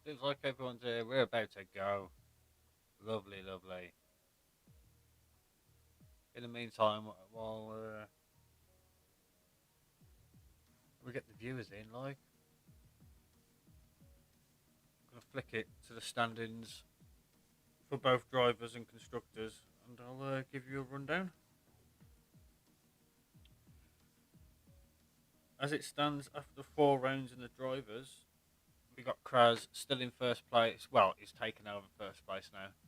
Seems like everyone's here. We're about to go. Lovely, lovely. In the meantime, while we get the viewers in, I'm going to flick it to the standings for both drivers and constructors, and I'll give you a rundown. As it stands after 4 rounds in the drivers, we got Kraz still in first place. Well, he's taken over first place now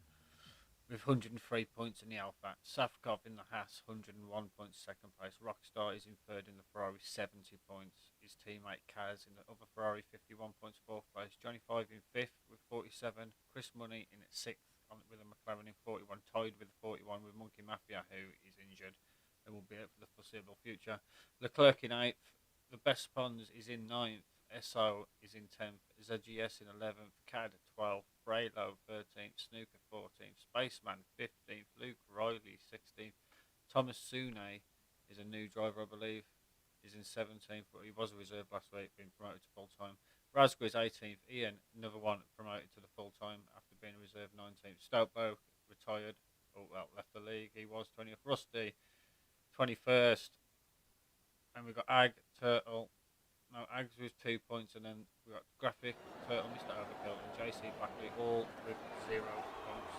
with 103 points in the Alpha. Safkov in the Haas, 101 points second place. Rockstar is in third in the Ferrari, 70 points. His teammate Kaz in the other Ferrari, 51 points fourth place. Johnny 5 in fifth with 47. Chris Money in at sixth with a McLaren in 41, tied with 41 with Monkey Mafia, who is injured and will be out for the foreseeable future. Leclerc in eighth. The Best Pons is in ninth. SO is in 10th, ZGS in 11th, CAD 12th, Braylo 13th, Snooker 14th, Spaceman 15th, Luke Riley 16th, Thomas Sune is a new driver, I believe, is in 17th, but he was a reserve last week, being promoted to full time. Razgor is 18th, Ian, another one promoted to the full time after being a reserve 19th. Stoutbo retired, left the league, he was 20th. Rusty 21st, and we've got Ag, Turtle. No, Ags with 2 points, and then we got Graphic, Turtle, Mr. Overkill, and JC Blackley, all with 0 points.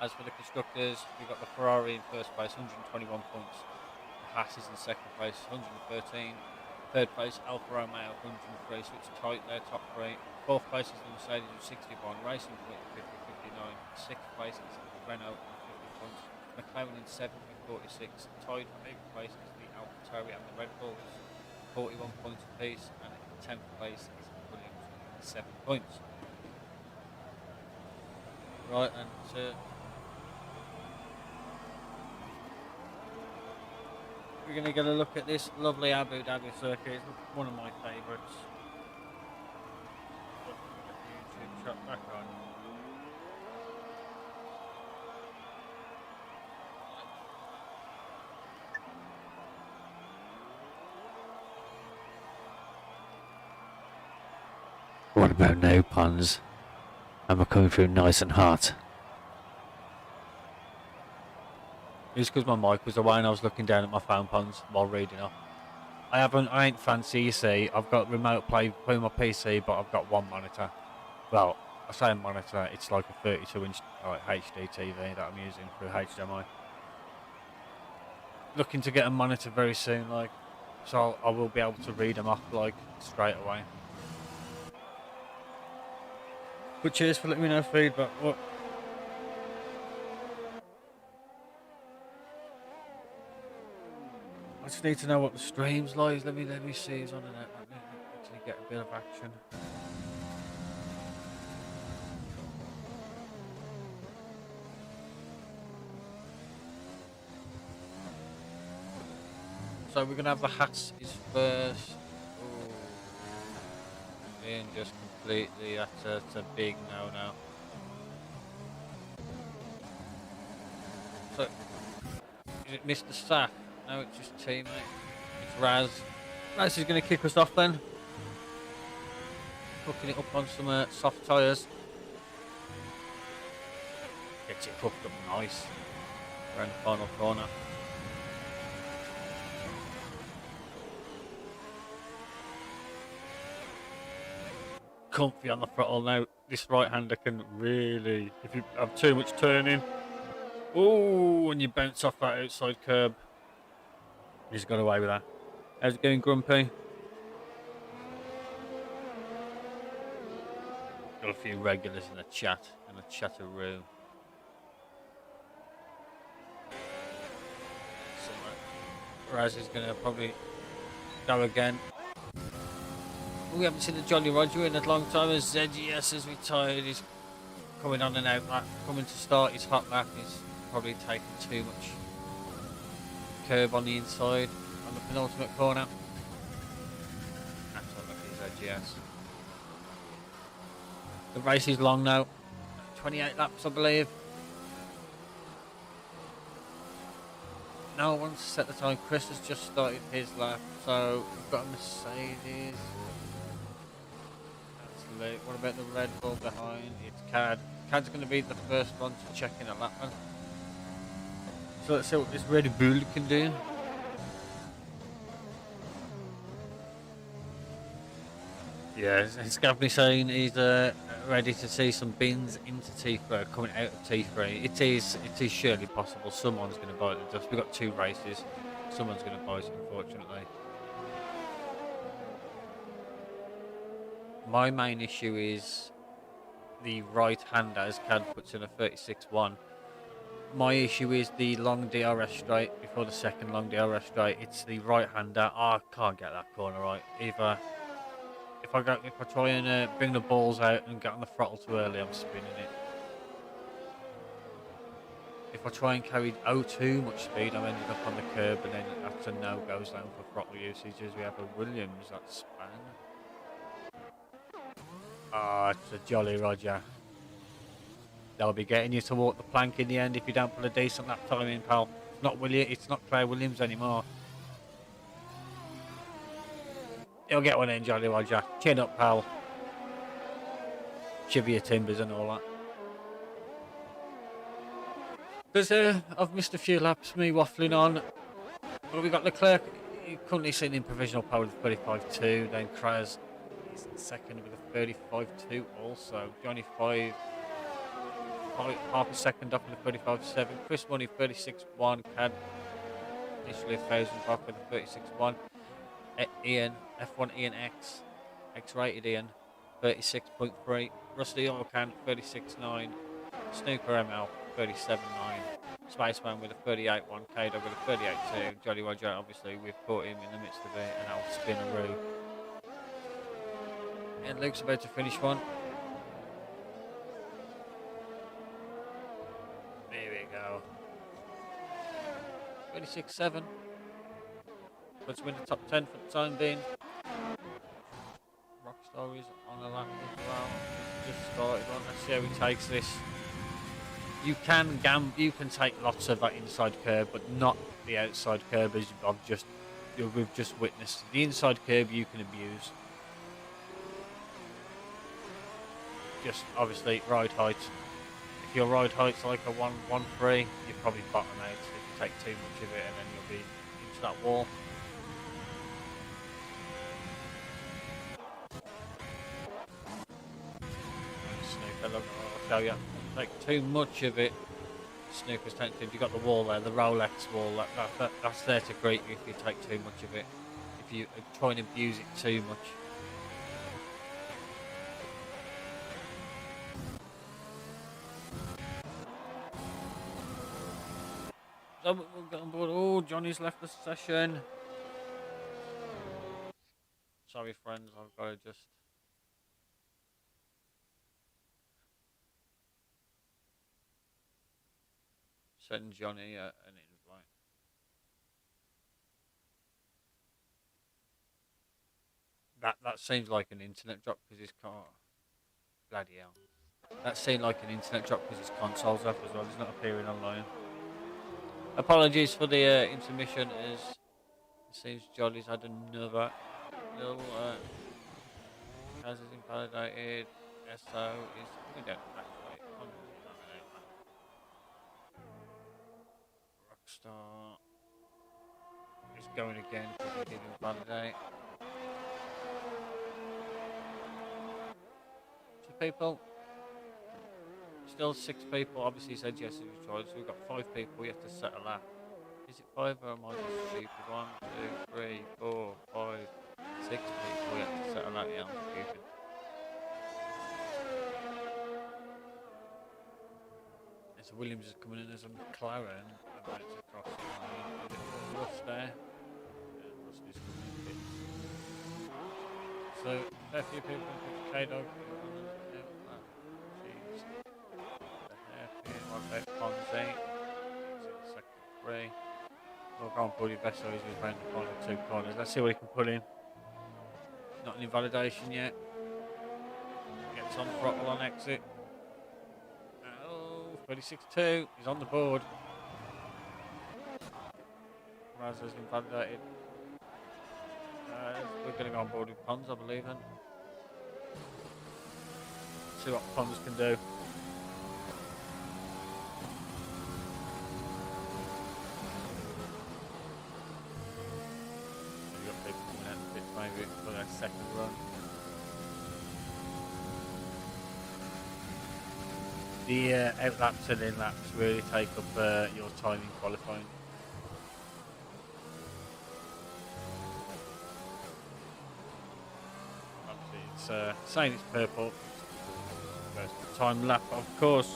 As for the constructors, we got the Ferrari in first place, 121 points. The Haas is in second place, 113. Third place, Alfa Romeo, 103, so it's tight there, top three. Fourth place is the Mercedes with 61, Racing Point 50, 59. Sixth place is Renault with 50 points. McLaren in seventh with 46. Tied for eighth place is the AlphaTauri and the Red Bulls, 41 points apiece, and in 10th place is Williams with 7 points. Right, and we're going to get a look at this lovely Abu Dhabi circuit. It's one of my favourites. Get the YouTube shot back on. What about no puns? Am I coming through nice and hot? It's because my mic was away and I was looking down at my phone puns while reading up. I ain't fancy, you see. I've got remote play through my PC, but I've got one monitor. Well, I say a monitor, it's like a 32-inch HD TV that I'm using through HDMI. Looking to get a monitor very soon, so I will be able to read them off, straight away. But cheers for letting me know feedback. What? I just need to know what the stream's like. Let me see who's on the net. Let me actually get a bit of action. So we're gonna have the hats is first. Ooh. Ian just completely. That's a big no now. So is it Mr. Sack? No, it's just teammate. It's Raz. Raz is going to kick us off then. Hooking it up on some soft tyres. Gets it hooked up nice. Around the final corner. Comfy on the throttle now. This right-hander can really, if you have too much turning. Oh, and you bounce off that outside curb. He's got away with that. How's it going, Grumpy? Got a few regulars in the chat, in the chatter room. Raz is going to probably go again. We haven't seen the Jolly Roger in a long time. As ZGS has retired, he's coming on and out lap, coming to start his hot lap. He's probably taking too much curb on the inside on the penultimate corner. Absolutely ZGS. The race is long now, 28 laps I believe. No one's set the time. Chris has just started his lap, so we've got a Mercedes. That's Lovely. What about the Red Bull behind? It's Cad. Cad's going to be the first one to check in at Lapman. So let's see what this Red Bull can do. Yeah, it's Gabney saying he's ready to see some bins into T3, coming out of T3. It is surely possible. Someone's going to bite the dust. We've got 2 races. Someone's going to bite it, unfortunately. My main issue is the right-hander, as Cad puts in a 36-1. My issue is the long DRS straight before the second long DRS straight. It's the right-hander. Oh, I can't get that corner right. Either if I try and bring the balls out and get on the throttle too early, I'm spinning it. If I try and carry too much speed, I'm ending up on the curb, and then that's a no goes down for throttle usage. As we have a Williams that's span. Ah, it's a Jolly Roger. They'll be getting you to walk the plank in the end if you don't put a decent lap time in, pal. It's not Claire Williams anymore. He'll get one in, Jolly Roger. Chin up, pal. Shiver your timbers and all that. Because I've missed a few laps, me waffling on. But we got Leclerc currently sitting in provisional pole with 35.2. Then Kraz is second with a 35.2 also. Johnny 5. Half a second up with a 35.7. Chris Money 36.1. Cad initially 1,000 off with a 36.1. Ian F1 Ian X-rated Ian 36.3. Rusty Orcan 36.9. Snooker ML 37.9. Spaceman with a 38.1. Kado with a 38.2. Jolly Roger, obviously we've caught him in the midst of it, and I'll spin a roue. And Luke's about to finish one. There we go. 26.7. Puts him in the top 10 for the time being. Rockstar is on the lap as well. Just started on. Let's see how he takes this. You can take lots of that inside curb, but not the outside curb as we've just witnessed. The inside curb you can abuse. Just obviously ride height. If your ride height's like a 1.13, you probably bottom out if you take too much of it, and then you'll be into that wall. Snooker, look, I'll show you. Take too much of it. Snooker's tempted. You got the wall there, the Rolex wall. That's there to greet you if you take too much of it. If you try and abuse it too much. So we'll get on board. Oh, Johnny's left the session. Sorry, friends. I've got to just. Send Johnny an invite. That seems like an internet drop because his car. Bloody hell. That seemed like an internet drop because his console's up as well. He's not appearing online. Apologies for the intermission, as it seems Jolly's had another little. Has is invalidated. SO is. We don't actually. Rockstar is going again because he did invalidate. 2 people. Still 6 people. Obviously, he said yes if you tried. So we've got 5 people. We have to set a lap. Is it 5 or am I just stupid? 1, 2, 3, 4, 5, 6 people. We have to set a lap. Yeah, I'm stupid. So Williams is coming in as a McLaren. About to cross the line. A bit rough there. Yeah, Rusty's coming in bits. So a few people put K-Dog. Ponzi, second 3. We'll go on Buddy Vessel, he's around the final 2 corners. Let's see what he can put in. Not an invalidation yet. Gets on throttle on exit. Oh, 36.2. He's on the board. Razza's invalidated. We're going to go on board with Pons, I believe. Then. see what Pons can do. We've got people coming out the pits maybe for their second run. The out laps and in laps really take up your time in qualifying. Obviously, it's saying it's purple. First time lap, of course.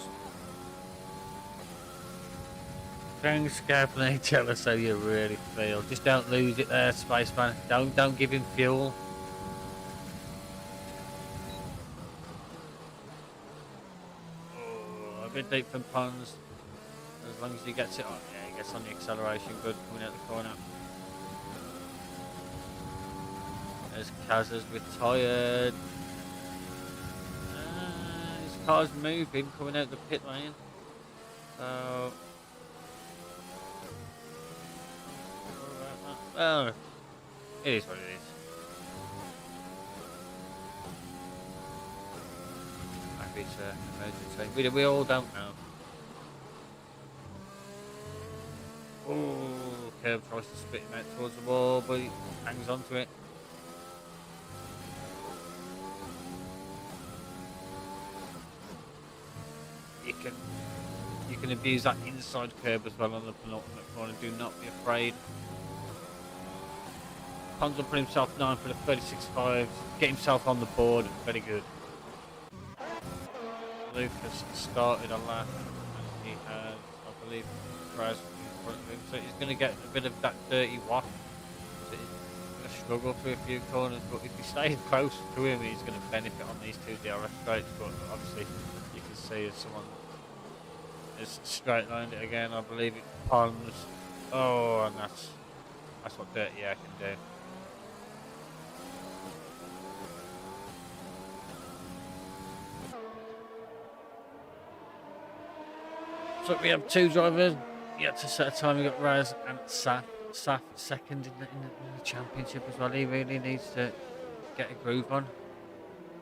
Thanks, carefully. Tell us how you really feel. Just don't lose it there, Spaceman. Don't give him fuel. Oh, a bit deep from Pons. As long as he gets it on, yeah, he gets on the acceleration. Good coming out the corner. There's Kaz has retired. His car's moving, coming out the pit lane. So, well, it is what it is. Maybe it's an emergency. We all don't know. Oh, Curb tries to spit him out towards the wall, but he hangs on to it. You can abuse that inside curb as well on the penultimate corner. Do not be afraid. Pons will put himself 9 for the 36.5. Get himself on the board. Very good. Lucas started a lap and he has, I believe, Kraz in front of him. So he's going to get a bit of that dirty waft. So he's going to struggle through a few corners, but if he stays close to him, he's going to benefit on these two DRS straights. But obviously, you can see as someone has straight lined it again. I believe it's Pons. Oh, and that's what dirty air can do. So we have two drivers yet to set a time. We've got Raz and Saf. Saf second in the championship as well. He really needs to get a groove on.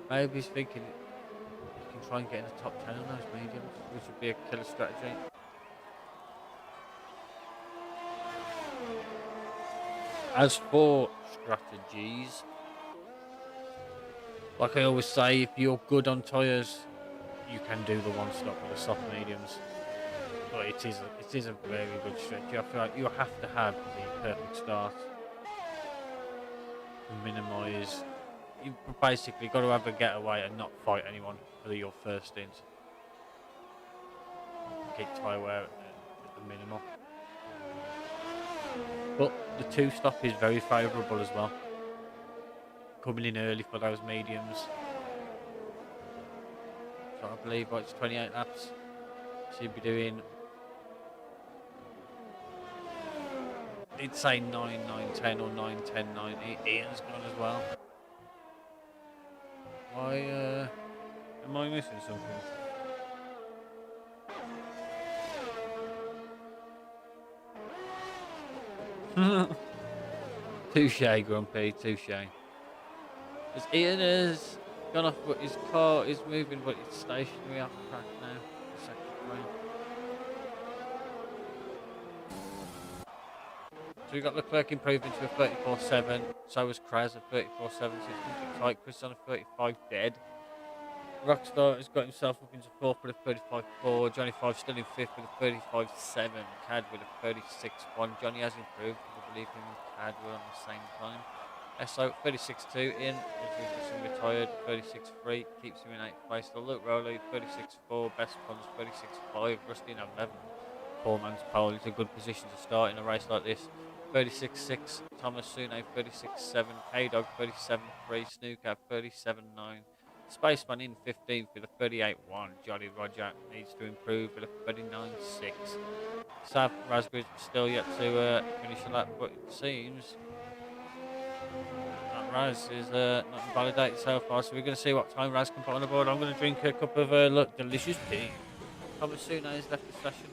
Maybe he's thinking he can try and get in the top 10 on those mediums, which would be a killer strategy. As for strategies, like I always say, if you're good on tyres, you can do the one stop with the soft mediums. But it is a very good strategy. I feel like you have to have the perfect start to minimise. You've basically got to have a getaway and not fight anyone for your first stint. Keep tyre wear at the minimal. But the two stop is very favourable as well. Coming in early for those mediums. So I believe it's 28 laps. So you'd be doing, I'd say 9, 9, 10 or 9, 10, 9. Ian's gone as well. Am I missing something? Touche, Grumpy, touche. As Ian has gone off, but his car is moving, but it's stationary off the track now. So we got Leclerc improving to a 34.7. So was Kraz at 34.7. So it's going to be tight. Chris on a 35 dead. Rockstar has got himself up into 4th with a 35.4. Johnny 5 still in 5th with a 35.7. Cad with a 36.1. Johnny has improved. I believe him and Cad were on the same time. SO 36.2. Ian is retired. 36.3. Keeps him in 8th place. The Luke Rowley 36.4. Best Pons 36.5. Rusty in 11th. Poor man's pole. It's a good position to start in a race like this. 36.6. Thomas Sune 36.7. K-Dog 37.3. Snooker 37.9. Spaceman in 15th with a 38.1. Jolly Roger needs to improve with a 39.6. Sav Raspberry still yet to finish a lap, but it seems that Raz is not invalidated so far. So we're going to see what time Raz can put on the board. I'm going to drink a cup of delicious tea. Thomas Sune has left the session.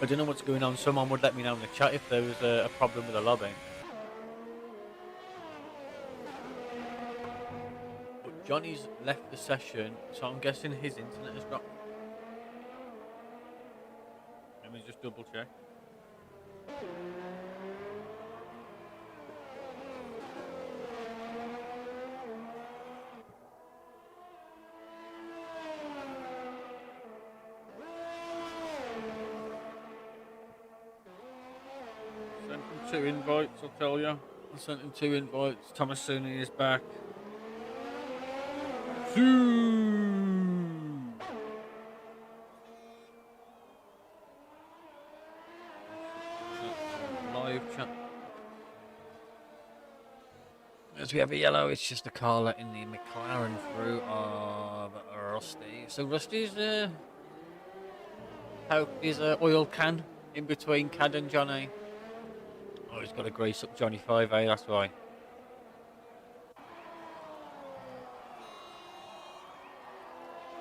I don't know what's going on. Someone would let me know in the chat if there was a problem with the lobby. Johnny's left the session, so I'm guessing his internet has dropped. Let me just double check. Sent him 2 invites, I'll tell you. I sent him 2 invites. Thomas Sooney is back. Live chat. As we have a yellow, it's just a car letting the McLaren through of Rusty. So Rusty's his oil can in between Cad and Johnny. Oh, he's got to grease up Johnny 5A, that's why.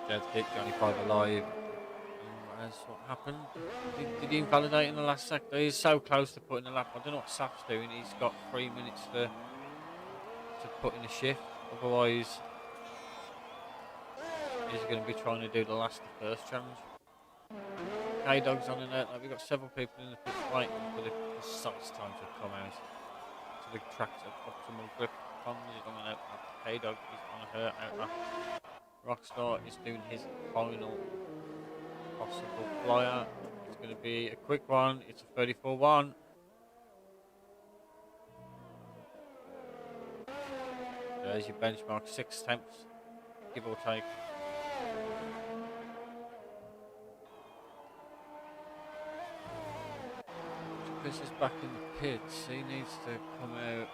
Dead hit Johnny 5 alive. That's what happened. Did he invalidate in the last sector? He's so close to putting the lap. I don't know what Saf's doing. He's got 3 minutes to put in a shift. Otherwise, he's going to be trying to do the last to first challenge. K-Dog's on an outlet. We've got several people in the pit waiting for the precise time to come out. So the track's at optimal grip. Tom's is on an outlet. K-Dog is on her outlet. Rockstar is doing his final possible flyer. It's going to be a quick one. It's a 34-1. There's your benchmark, 6 attempts, give or take. Chris is back in the pits. He needs to come out.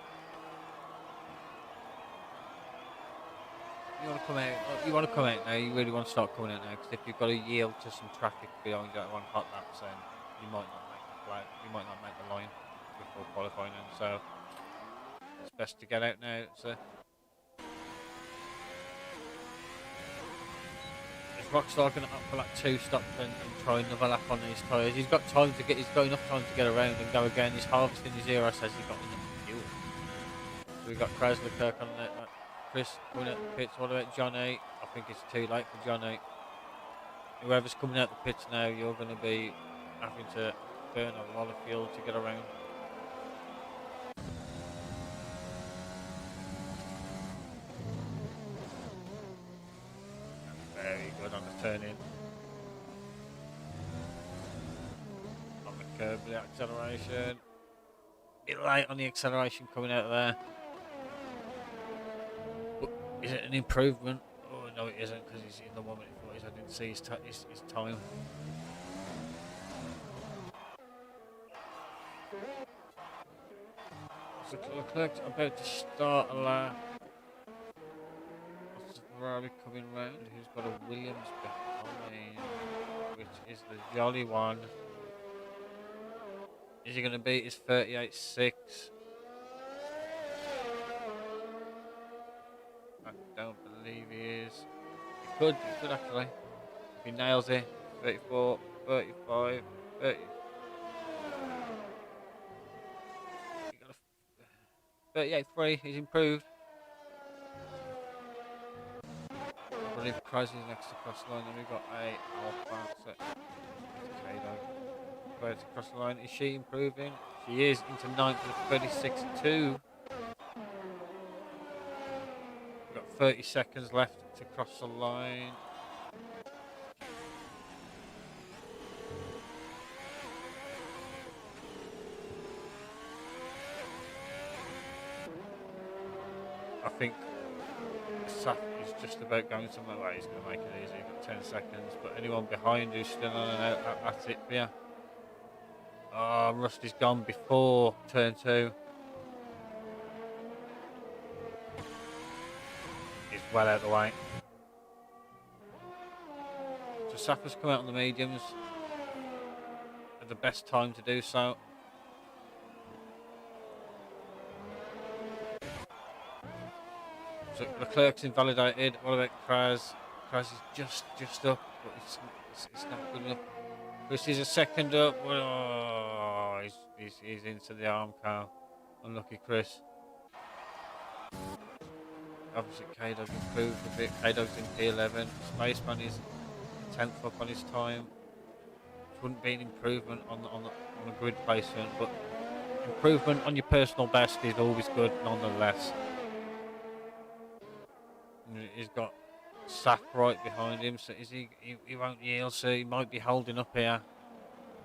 You want to come out now. You really want to start coming out now, because if you've got to yield to some traffic behind that one hot lap, then you might not make the flag. You might not make the line before qualifying. And so it's best to get out now. So is Rockstar going to up for that 2 stop and try another lap on these tyres? He's got time to get. He's got enough time to get around and go again. He's harvesting his zero. Says he's got enough fuel. So we've got Chrysler Kirk on that. Chris coming out the pits. What about Johnny? I think it's too late for Johnny. Whoever's coming out the pits now, you're going to be having to burn a lot of fuel to get around. Very good on the turn in. On the curb, the acceleration. A bit late on the acceleration coming out of there. Is it an improvement? Oh no, it isn't, because he's in the 1:40s. I didn't see his time. So Leclerc's about to start a lap. What's the Ferrari coming round? Who's got a Williams behind, which is the jolly one. Is he going to beat his 38.6? I don't believe he is. He could actually. If he nails it, 34, 35, 30. He got a 38.3, he's improved. I believe Chrysler's next to cross the line, and we've got a Alpha set. About to cross the line. Is she improving? She is, into 9th with 36.2. We've got 30 seconds left to cross the line. I think Saf is just about going somewhere where he's going to make it easy. Got 10 seconds, but anyone behind who's still on and out, that's it for you. Oh, Rusty's gone before turn 2. He's well out of the way. So Safa's come out on the mediums at the best time to do so. So Leclerc's invalidated. What about Kraz? Kraz is just up, but it's not good enough. Chris is a second up. Oh, he's into the arm car. Unlucky Chris. Obviously, K-Dog's improved a bit. K-Dog's in P11. Spaceman is 10th up on his time. Which wouldn't be an improvement on a grid placement, but improvement on your personal best is always good nonetheless. And he's got Saf right behind him, so he won't yield, so he might be holding up here.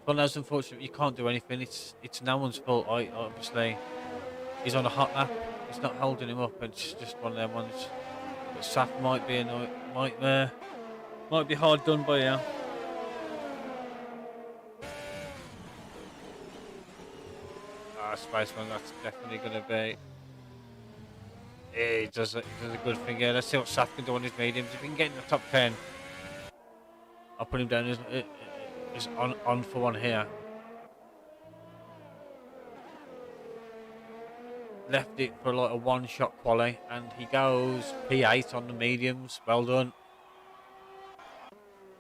Well, that's unfortunate. You can't do anything. It's no one's fault. Obviously, he's on a hot lap. It's not holding him up. It's just one of them ones. But Saf might be might be hard done by here. Spaceman, that's definitely going to be. He does a good thing here. Let's see what Saf can do on his mediums. If he can get in the top 10, I'll put him down as on for one here. Left it for like a one-shot quali, and he goes P8 on the mediums. Well done.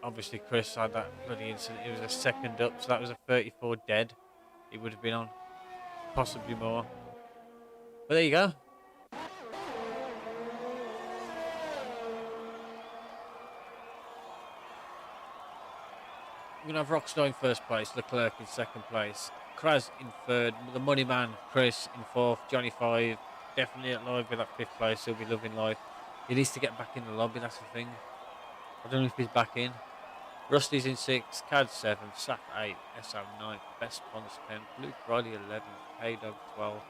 Obviously, Chris had that bloody incident. It was a second up, so that was a 34 dead. He would have been on, possibly more. But there you go. We're going to have Rockstar in first place, Leclerc in second place, Kraz in third, the money man, Chris in fourth, Johnny 5, definitely at live with that fifth place. He'll be loving life. He needs to get back in the lobby, that's the thing. I don't know if he's back in. Rusty's in 6, Cad 7, Saf 8, SM 9, Best Pons 10, Luke Riley 11, K-Dog 12,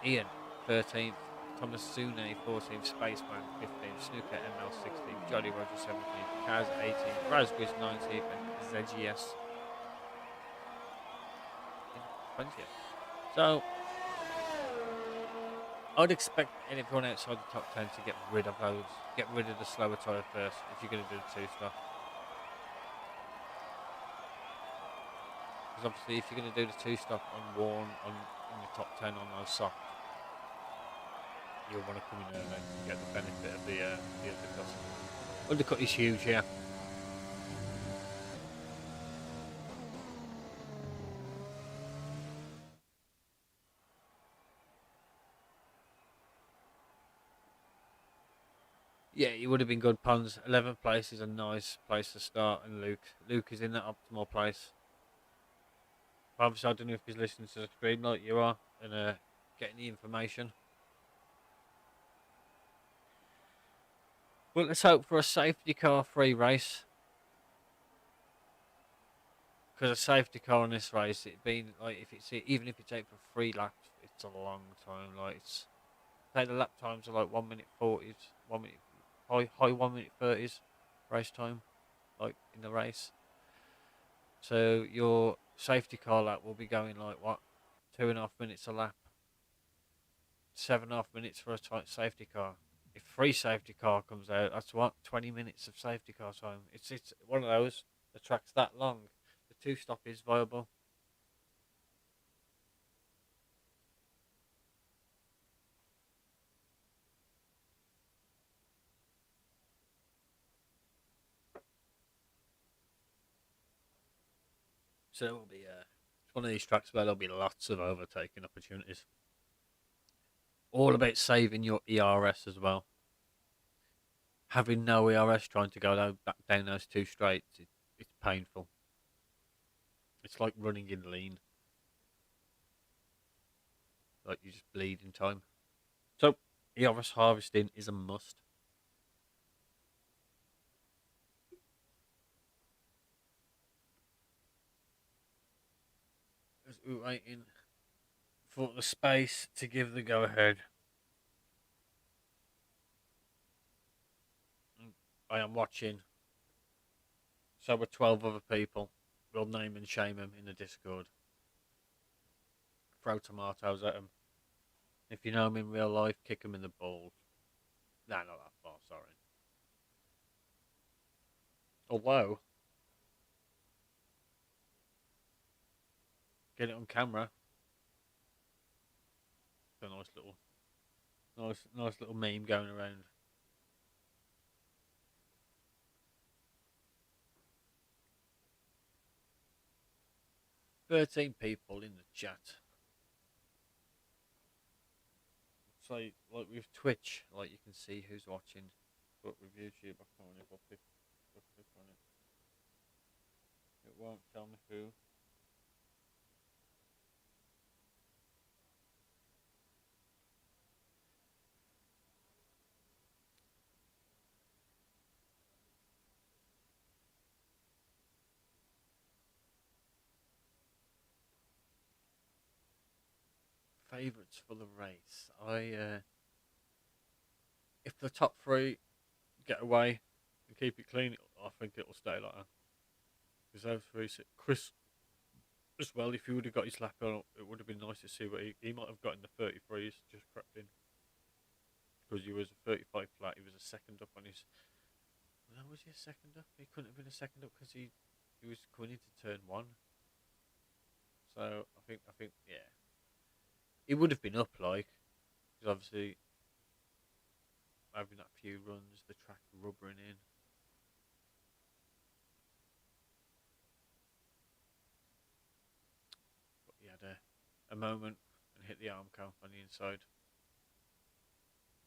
Ian 13th, Thomas Sune 14th, Spaceman 15th, Snooker ML 16th, Jolly Roger 17th, Kaz 18th, Razgriz 19th, and ZGS 20th. So I'd expect anyone outside the top 10 to get rid of those, get rid of the slower tyre first if you're going to do the two-stop. Because obviously if you're going to do the two-stop on worn in the top 10 on those softs, you'll want to come in there and get the benefit of the undercut. Undercut is huge here. Yeah, it would have been good, Pons. 11th place is a nice place to start, and Luke is in that optimal place. Obviously, I don't know if he's listening to the screen like you are and getting the information. Well, let's hope for a safety car free race. Because a safety car in this race, it being like even if it's out for 3 laps, it's a long time. Like say the lap times are like 1 minute 40s, 1 minute high 1 minute 30s race time, like in the race. So your safety car lap will be going like what, 2.5 minutes a lap, 7.5 minutes for a safety car. If free safety car comes out, that's what, 20 minutes of safety car time. It's one of those. The track's that long. The two-stop is viable. So it will be it's one of these tracks where there'll be lots of overtaking opportunities. All about saving your ERS as well. Having no ERS trying to go down those two straights, it's painful. It's like running in lean. Like you just bleed in time. So ERS harvesting is a must. As we're waiting for the space to give the go ahead. I am watching. So were 12 other people. We'll name and shame them in the Discord. Throw tomatoes at them. If you know them in real life, kick them in the balls. Nah, not that far, sorry. Although, get it on camera. It's a nice little meme going around. "13 people in the chat. So like with Twitch, like you can see who's watching, but with YouTube, I can't. If I click on it, it won't tell me who. Favorites for the race. If the top three get away and keep it clean, I think it'll stay like that. Because those three, Chris as well. If he would have got his lap on, it would have been nice to see what he might have got in the 33s. Just crept in because he was a 35 flat. He was a second up on his. No, was he a second up? He couldn't have been a second up because he was coming into turn one. So I think yeah, he would have been up like because obviously having that few runs, the track rubbering in. But he had a moment and hit the arm count on the inside.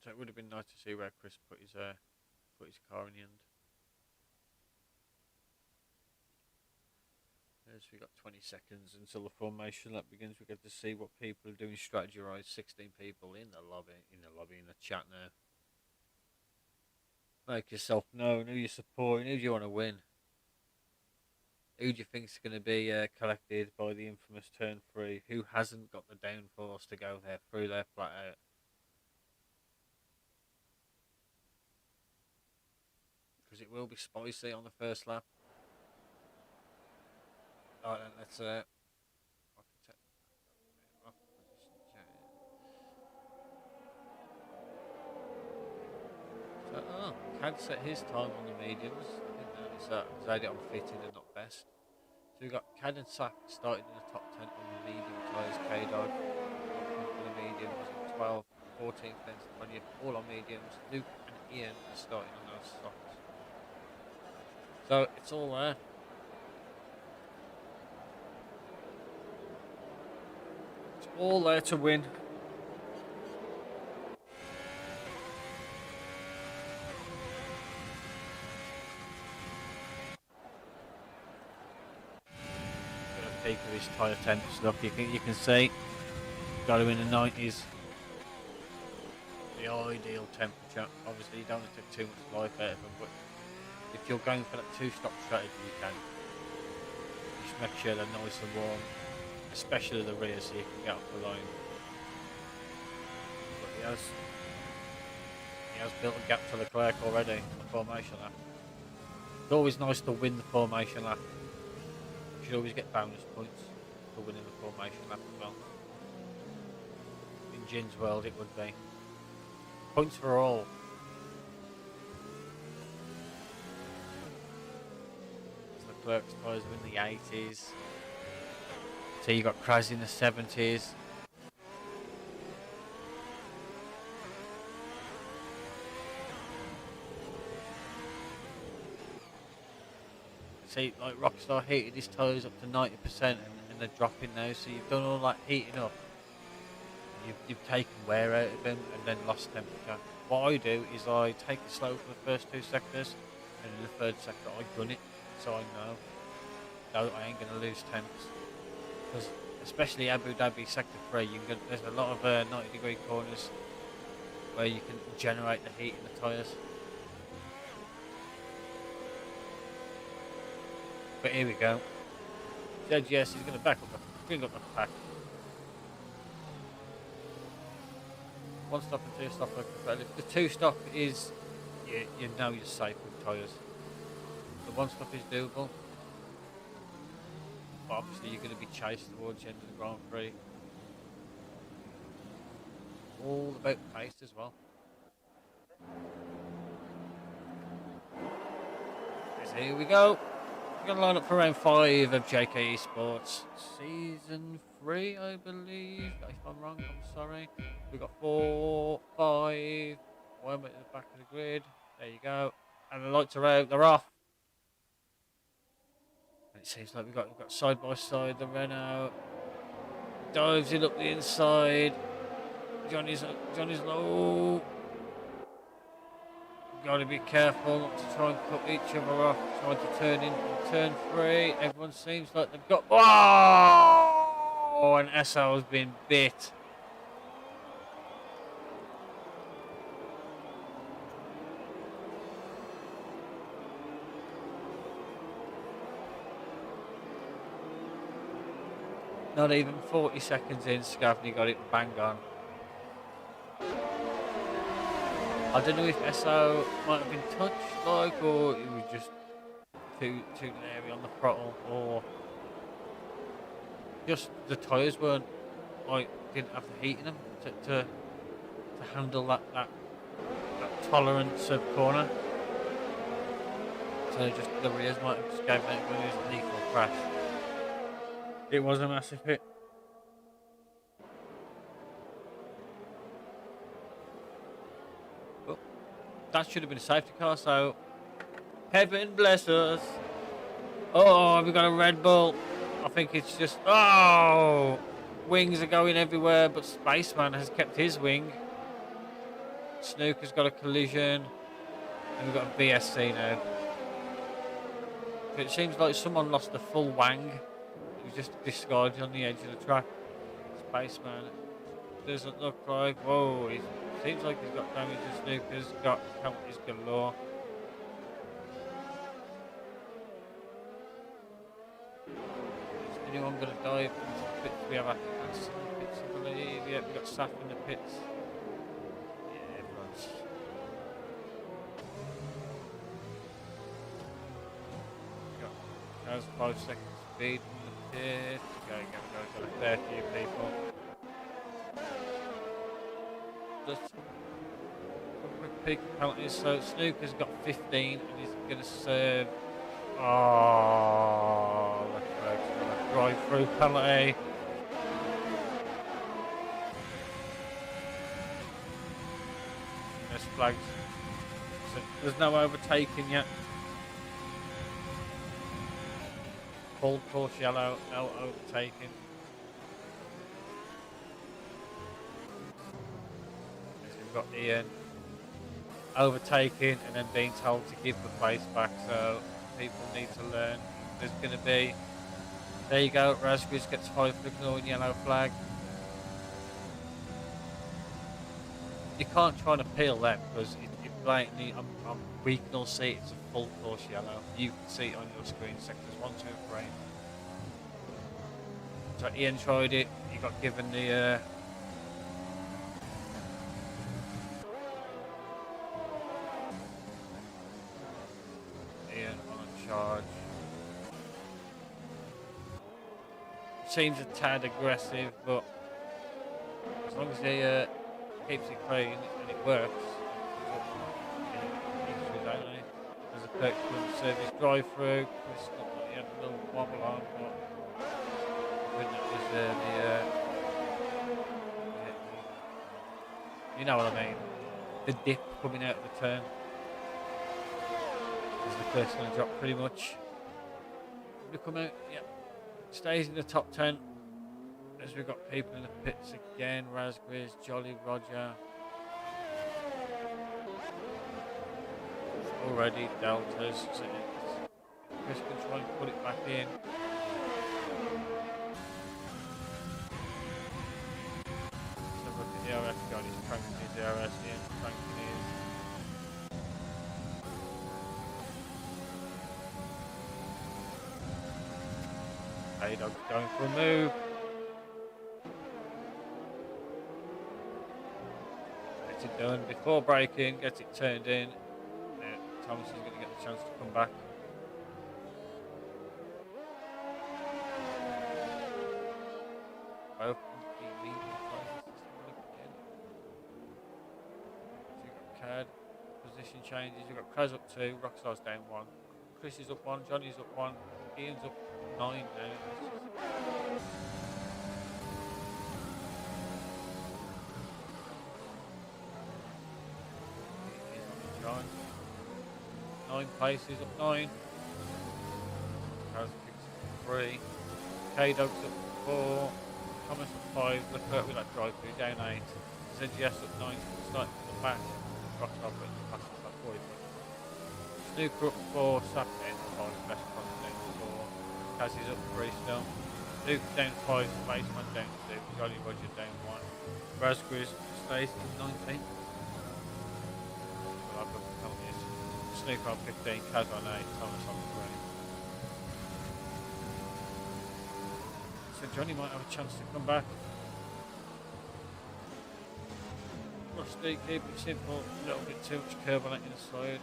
So it would have been nice to see where Chris put his car in the end. As we got 20 seconds until the formation lap begins, we get to see what people are doing strategy-wise. 16 people in the lobby, in the chat now. Make yourself known. Who you supporting? Who do you want to win? Who do you think is going to be collected by the infamous turn 3? Who hasn't got the downforce to go there through their flat out? Because it will be spicy on the first lap. Alright then, let's so, Cad set his time on the mediums. I think that is he's had it on fitting and not best. So we've got Cad and Sack starting in the top 10 on the medium tyres. K-Dog on the mediums, 12th, 14th, then 20th, all on mediums. Luke and Ian are starting on those softs. So it's all there. It's all there to win. Peak of his tyre temp stuff. You can see got him in the 90s. The ideal temperature. Obviously, you don't want to take too much life out of them, but if you're going for that two-stop strategy, you can. Just make sure they're nice and warm, especially the rear, so you can get off the line. But he has built a gap to Leclerc already in the formation lap. It's always nice to win the formation lap. You should always get bonus points for winning the formation lap as well. In Jin's world, it would be points for all. Leclerc's tyres are in the 80s. So you got Kraz in the 70s. See, like Rockstar heated his tyres up to 90% and they're dropping now, so you've done all that heating up. You've taken wear out of them and then lost temperature. What I do is I take it slow for the first 2 sectors, and in the 3rd sector I gun it, so I know that I ain't going to lose temps. Because especially Abu Dhabi sector 3, there's a lot of 90-degree corners where you can generate the heat in the tyres. But here we go. ZGS is going to bring up the pack. 1 stop and 2 stop are competitive. The 2 stop is, you know you're safe with tyres. The 1 stop is doable. But obviously you're going to be chased towards the end of the Grand Prix. All about pace as well. So here we go. We're going to line up for round 5 of JKeSports Season 3, I believe. If I'm wrong, I'm sorry. We've got 4, 5. One at the back of the grid. There you go. And the lights are out. They're off. And it seems like we've got side by side the Renault. Dives it up the inside. Johnny's low. Got to be careful not to try and cut each other off. Trying to turn in turn 3. Everyone seems like they've got. Oh, and SO's been bit. Not even 40 seconds in, Scavney got it bang on. I don't know if SO might have been touched, like, or it was just too leery on the throttle, or just the tyres weren't, like, didn't have the heat in them to handle that tolerance of corner. So just the rears might have just gave it when it was a lethal crash. It was a massive hit. But that should have been a safety car, so heaven bless us. Oh, we've got a Red Bull. I think it's just, oh, wings are going everywhere, but Spaceman has kept his wing. Snooker's got a collision, and we've got a BSC now. It seems like someone lost the full wang. He was just discarded on the edge of the track. Spaceman doesn't look like. Whoa, it seems like he's got damage. And Snooker's got penalties galore. Is anyone going to dive into the pits? We have Atkins in the pits, I believe. Yeah, we've got Saf in the pits. Yeah, everyone's. Got 5 seconds speed. Go, a fair few people. Just a quick peek at penalties. So Snooker's got 15 and he's going to serve. Oh, Leclerc's got a drive-through penalty. There's flags. So there's no overtaking yet. Full course yellow, no overtaking. We've got Ian overtaking and then being told to give the place back, so people need to learn. There's going to be, there you go, Raspberries gets 5 for ignoring yellow flag. You can't try and appeal them because it blatantly, we can all see it's a full course yellow. You can see it on your screen, sectors 1, 2 and 3. So Ian tried it, he got given the Ian on charge. Seems a tad aggressive, but as long as he keeps it clean and it works, there's a Kirkland service drive-through. Chris looked like he had a little wobble on, but I think that was you know what I mean, the dip coming out of the turn. Is the first going to drop pretty much. Going to come out, yep. Stays in the top 10. As we've got people in the pits again, Raspberries, Jolly Roger. Already Deltas. So Chris can try and put it back in. So look at the DRS guy, he's cranking his DRS in, cranking his. Dog's going for a move. Gets it done before braking, gets it turned in. Thomas is going to get the chance to come back. Both the leading places. So you've got Cad, position changes. You've got Kraz up 2, Rockstar's down 1. Chris is up 1, Johnny's up 1, Ian's up 9 now. He's on 9 places, up 9. Kaz picks up 3. K-Dog's up 4. Thomas up 5. Leclerc with that drive through, down 8. ZGS up 9, starting from the back. Rockstar putting the passes like 40 points. Snooker up 4, Sapin, 5, best continental 4. Kaz is up 3 still. Luke down 5, Spaceman down 2, Jolly Roger down 1. Razgriz stays in 19. Well, I've got the penalties. Snooker on 15, Kaz on 8, Thomas on 3. So Johnny might have a chance to come back. Rusty, keep it simple, a little bit too much curve on that inside.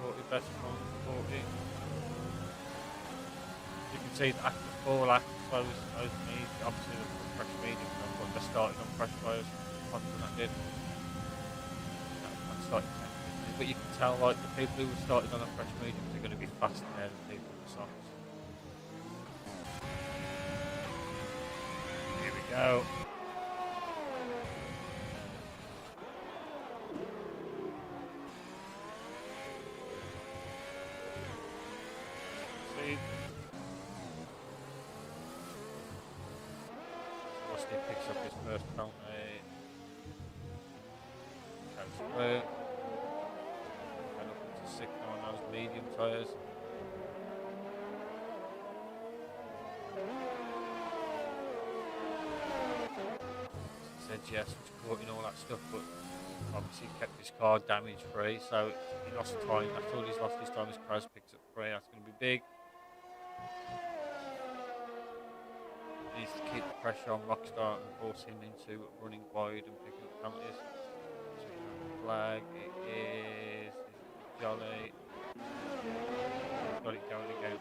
40 best on 40. You can see that after 4 laps, I was me, obviously the fresh medium, but they started on fresh tyres, that did. That started 10, but you can tell like the people who started on a fresh medium are going to be faster there than people with the softs. Here we go. See? Rusty picks up his first penalty. Goes through. And up into 6 on those medium tyres. ZGS was caught in all that stuff, but obviously kept his car damage free, so he lost time. That's all he's lost this time. His Kraz picks up 3. That's going to be big. He needs to keep the pressure on Rockstar and force him into running wide and picking up penalties. So flag, it is Jolly. He's got it going again.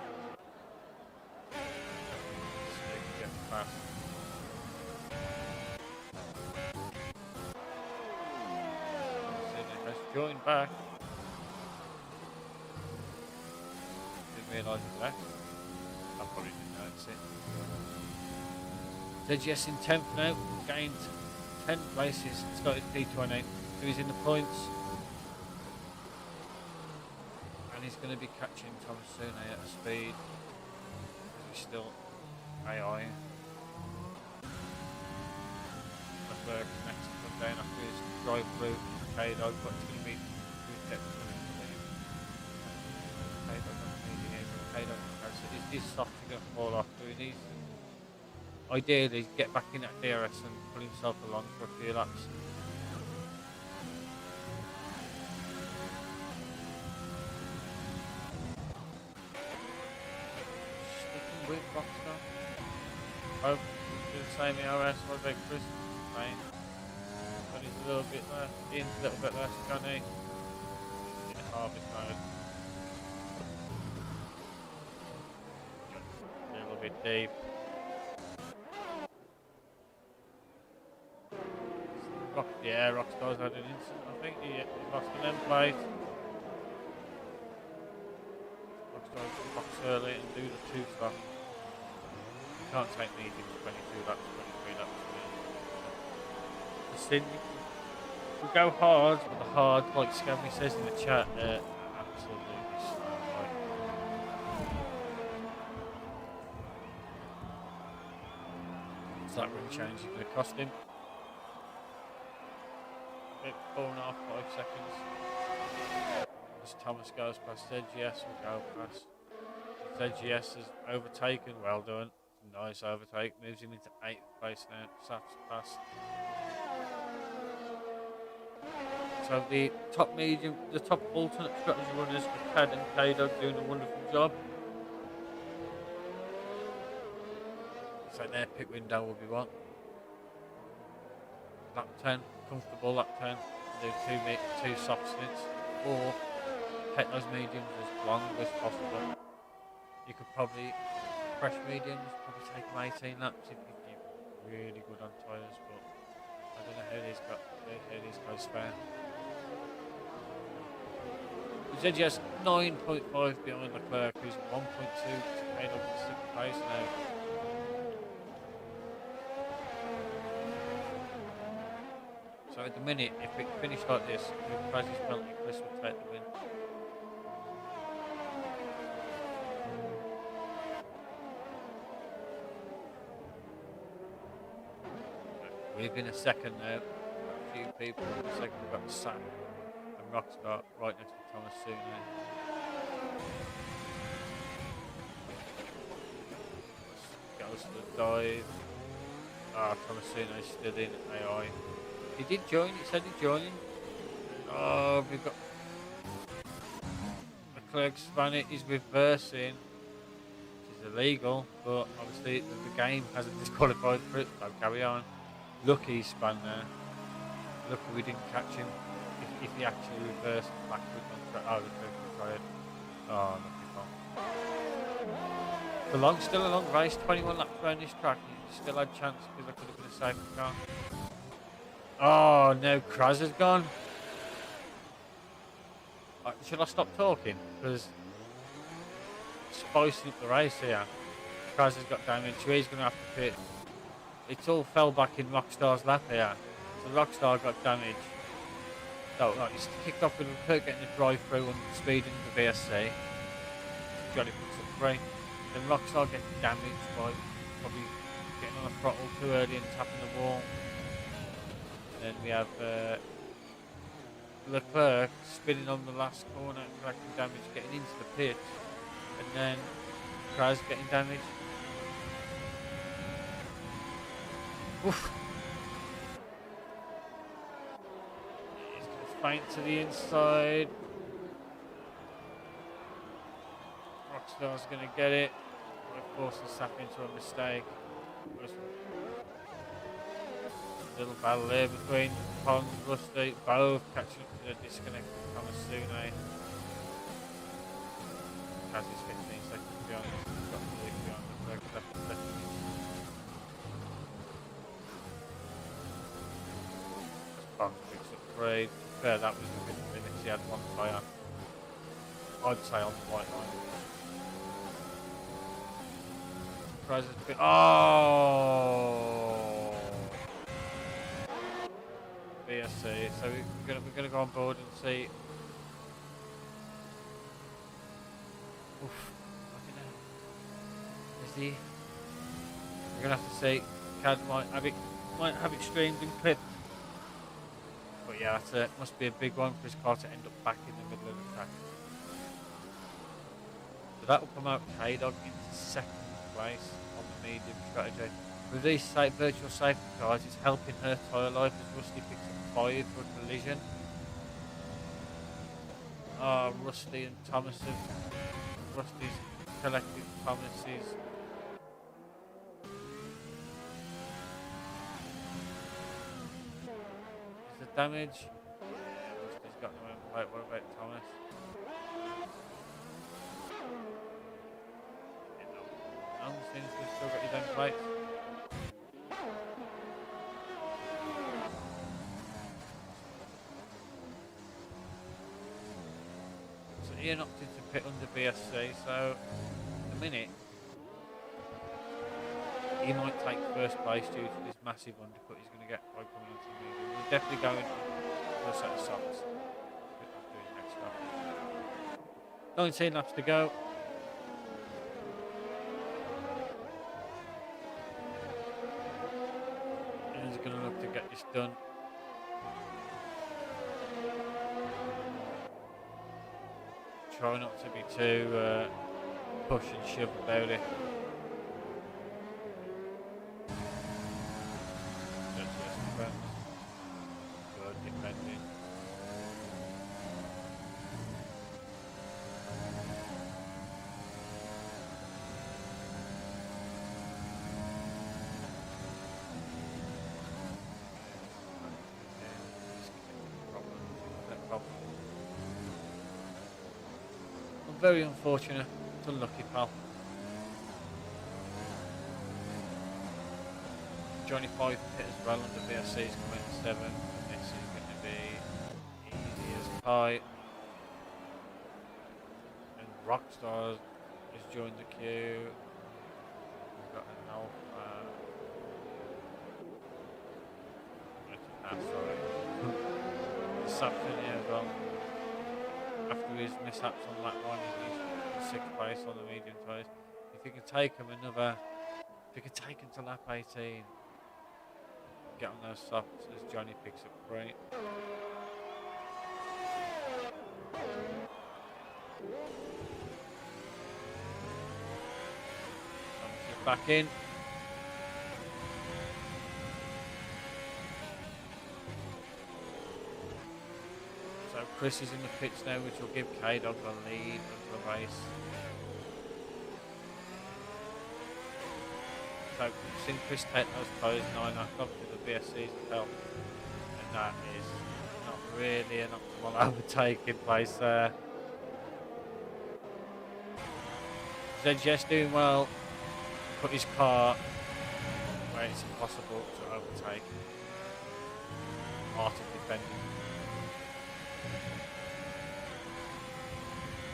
Stick gets past. Has joined back. Didn't realise he left. I probably didn't notice it. ZGS in 10th now, gained 10 places, started P28, so he's in the points. And he's going to be catching Thomas soon at a speed, because he's still AI. Leclerc next to come down after his drive through K-Dog, but it's going to be good depth for him. K-Dog on the medium, K-Dog so he's softly going to fall off, so he needs to ideally get back in that DRS and pull himself along for a few laps. Sticking with Rockstar. Hope do the same ERS. What about Chris? Fine. But he's a little bit less. Ian's a little bit less. Johnny in a harvest mode. A little bit deep. Yeah, Rockstar's had an incident. I think he lost an end plate. Rockstar box early and do the 2 stop. You can't take medium 22 laps, 23 laps. The sin, you can go hard, but the hard, like Scammy says in the chat, absolutely slow. It's that ring change is going to cost him. 4.5, 5 seconds. As Thomas goes past ZGS, will go past. ZGS has overtaken, well done. Nice overtake, moves him into 8th place now. Saf's past. So the top medium, the top alternate strategy runners with Cad and K-Dog doing a wonderful job. So their pit window will be what? Lap 10, comfortable lap 10. Do 2 soft stints, or take those mediums as long as possible. You could probably, fresh mediums, probably take them 18 laps if you're really good on tyres, but I don't know how these guys fare. ZGS 9.5 behind Leclerc, who's 1.2 made up in 6th place now. So at the minute, if it finished like this, with Kraz's penalty, Chris would take the win. Within a second now, a few people. In a second, we've got Sam and Rockstar right next to Thomas Sune. Goes to the dive. Ah, Thomas Suno's still in AI. He did join, he said he joined. Oh, we've got Leclerc Spanish is reversing, which is illegal, but obviously the game hasn't disqualified for it, so carry on. Lucky he spun there. Lucky we didn't catch him. If he actually reversed backwards on track. Oh, Leclerc retired. Oh, lucky fun. Still a long race, 21 laps around this track. You still had chance because I could have been a safer car. Oh no, Kraz has gone. Should I stop talking? Because spicing up the race here. Kraz has got damage, so he's going to have to pit. It's all fell back in Rockstar's lap here. So Rockstar got damage. So he's kicked off with Leclerc getting the drive through and speeding the VSC. Johnny picks up 3. Then Rockstar gets damaged by probably getting on the throttle too early and tapping the wall. Then we have Leclerc spinning on the last corner, collecting damage, getting into the pit, and then Kraz getting damaged. Oof. He's going to feint to the inside. Rockstar's going to get it. Forcing Sap into a mistake. Little battle there between Pons and Rusty, both catching up to the disconnect from Thomas Sune. As he's 15 seconds behind, he's got the lead behind the left second. Pons picks up 3. Fair, that was within minutes. He had 1 tyre. I'd say on the white line. Tries to spin. Oh! VSC. So we're gonna go on board and see. Oof! Is he? We're gonna have to see. Cad might have it streamed and clipped. But yeah, that's it. Must be a big one for his car to end up back in the middle of the track. So that will come out K-Dog into second place on the medium strategy. With these virtual safety cars, it's helping her tyre life as Rusty picks up 5 for a collision. Rusty and Thomas Rusty's collected Thomas's. Is the damage? Yeah, Rusty's got no own plate. What about Thomas? Since we've still got his own plate. So Ian opted to pit under BSC, so at the minute he might take first place due to this massive undercut he's going to get by coming into the medium. We're definitely going for a set of socks after his next stop. 19 laps to go. Going to look to get this done. Try not to be too push and shove about it. Good defending. Very unfortunate. It's unlucky, pal. Johnny 5 hit as well under VSC is coming at 7. And this is going to be easy as pie. And Rockstar has joined the queue. We've got an Alpha. Sorry. Sapton here as well. After his mishaps on lap 1, he's in 6th place on the medium tyres. If he can take him to lap 18, get on those softs as Johnny picks up 3. Thomas is back in. So Chris is in the pits now, which will give K-Dog the lead of the race. So we've seen Chris take those tyres 9 o'clock to the VSC's help, and that is not really an optimal overtaking place there. ZGS doing well, put his car where it's impossible to overtake. Art of defending.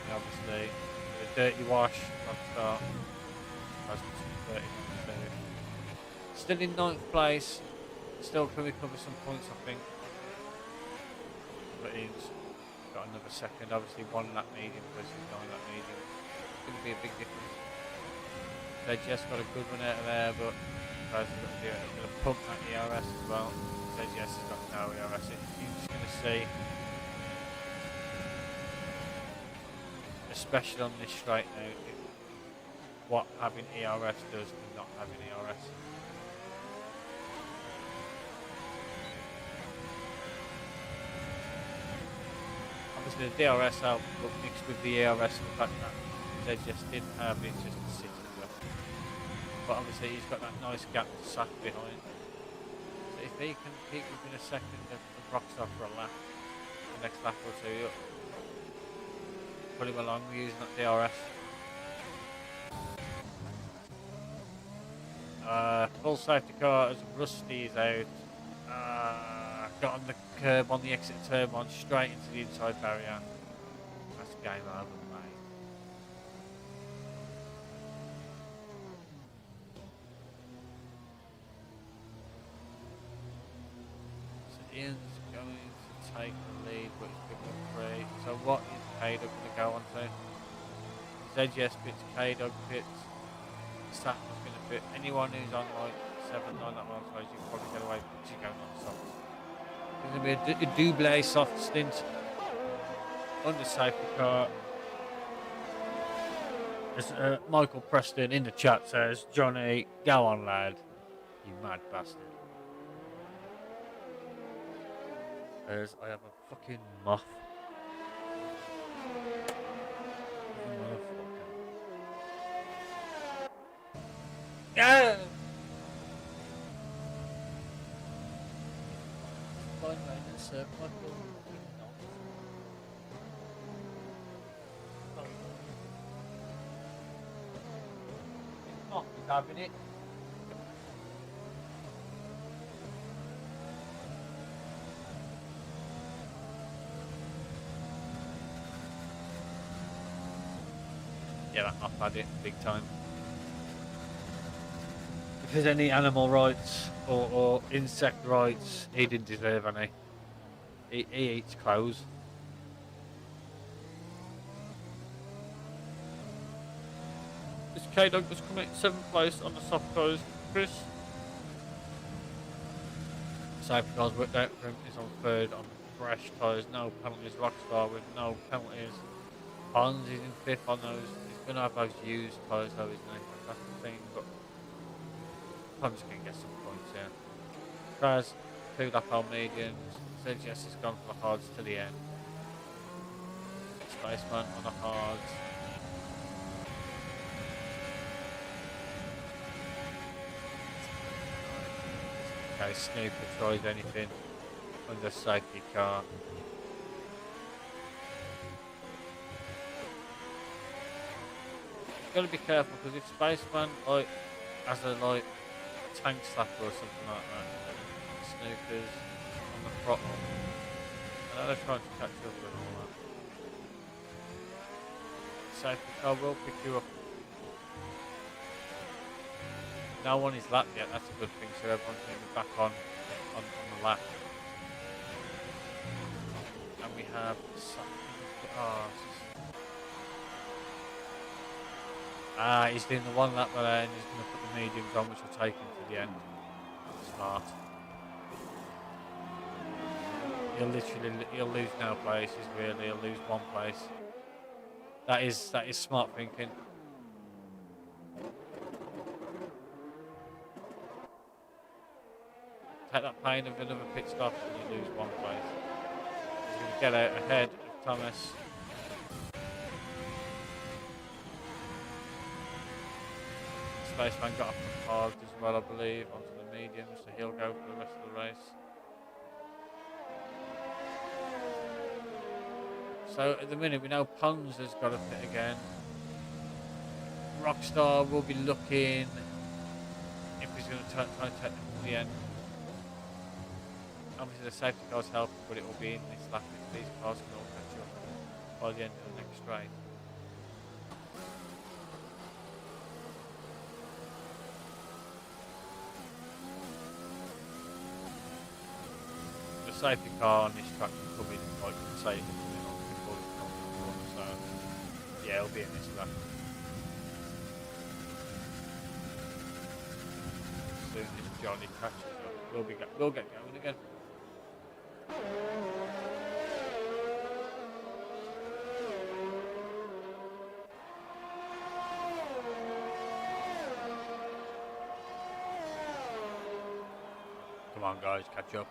And obviously, the dirty wash from the start. Still in 9th place, still can recover some points, I think. But he's got another second, obviously 1 lap medium versus 9 lap medium. It's going to be a big difference. ZGS got a good one out of there, but guys have got to do it. He's going to pump that ERS as well. ZGS has got no ERS. You're just going to see, especially on this straight now, what having ERS does and not having ERS. Obviously the DRS helped, but mixed with the ERS and the fact that they just didn't have it, just a 6 left. But obviously he's got that nice gap to sack behind. So if he can keep within a second of Rockstar for a lap, the next lap or 2, put him along using that DRS. Full safety car as Rusty is out. Got on the curb on the exit turn on, straight into the inside barrier. That's game over, mate. So Ian's going to take the lead, but he's given 3. So what is K-Dog going to go on to? ZGS pits, K-Dog pits. Sat is going to fit. Anyone who's on like 7, 9 miles away, you can probably get away with you going on soft. It's going to be a double soft stint on the safety car. As Michael Preston in the chat says, Johnny, go on lad, you mad bastard. As I have a fucking moth. Yeah. Having it. Yeah, that off had it big time. If there's any animal rights or insect rights, he didn't deserve any. He eats crows. This K-Dog was coming 7th place on the soft cars. Chris. Safety cars worked out for him. He's on 3rd on fresh tyres, no penalties. Rockstar with no penalties. Hans is in 5th on those. He's going to have those used tyres though, isn't he? That's the thing, but I'm just going to get some points here. Kraz, 2 lap hole mediums. ZGS has gone for the hards to the end. Spaceman on the hards. Okay, Snooper tries anything on the safety car. You've got to be careful because if Spaceman like has a like tank slapper or something like that, Snooper's on the throttle. I know they're trying to catch up and all that. Safety car will pick you up. No one is lapped yet, that's a good thing, so everyone's going to be back on the lap. And we have he's doing the 1 lap there and he's going to put the mediums on, which will take him to the end. Smart. he'll lose no places really. He'll lose one place. That is smart thinking. Take that pain of another pit stop and you lose one place. He's going to get out ahead of Thomas. Spaceman got off the hard as well, I believe, onto the medium, so he'll go for the rest of the race. So at the minute we know Pons has got a pit again. Rockstar will be looking if he's going to try and take them to the end. Obviously the safety cars help, but it will be in this lap if these cars can all catch up by the end of the next straight. The safety car on this track can come in like say before it's come to the corner, so yeah, it'll be in this lap. As soon as Johnny catches up, we'll get going again. Come on guys, catch up.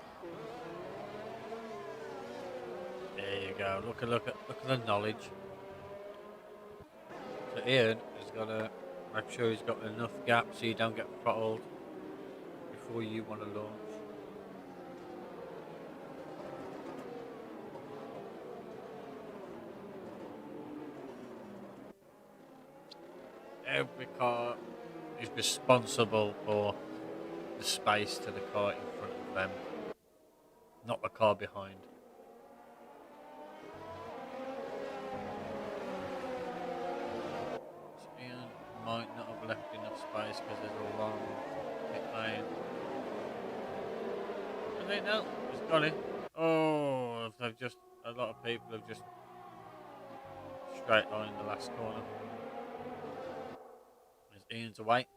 There you go. Look at the knowledge. So Ian has got to make sure he's got enough gap so you don't get throttled before you want to launch. Every car is responsible for the space to the car in front of them, not the car behind. So Ian might not have left enough space because there's a long pit lane. And they know he's got it. Oh, they've just, a lot of people have just straight lined the last corner. Ian's away.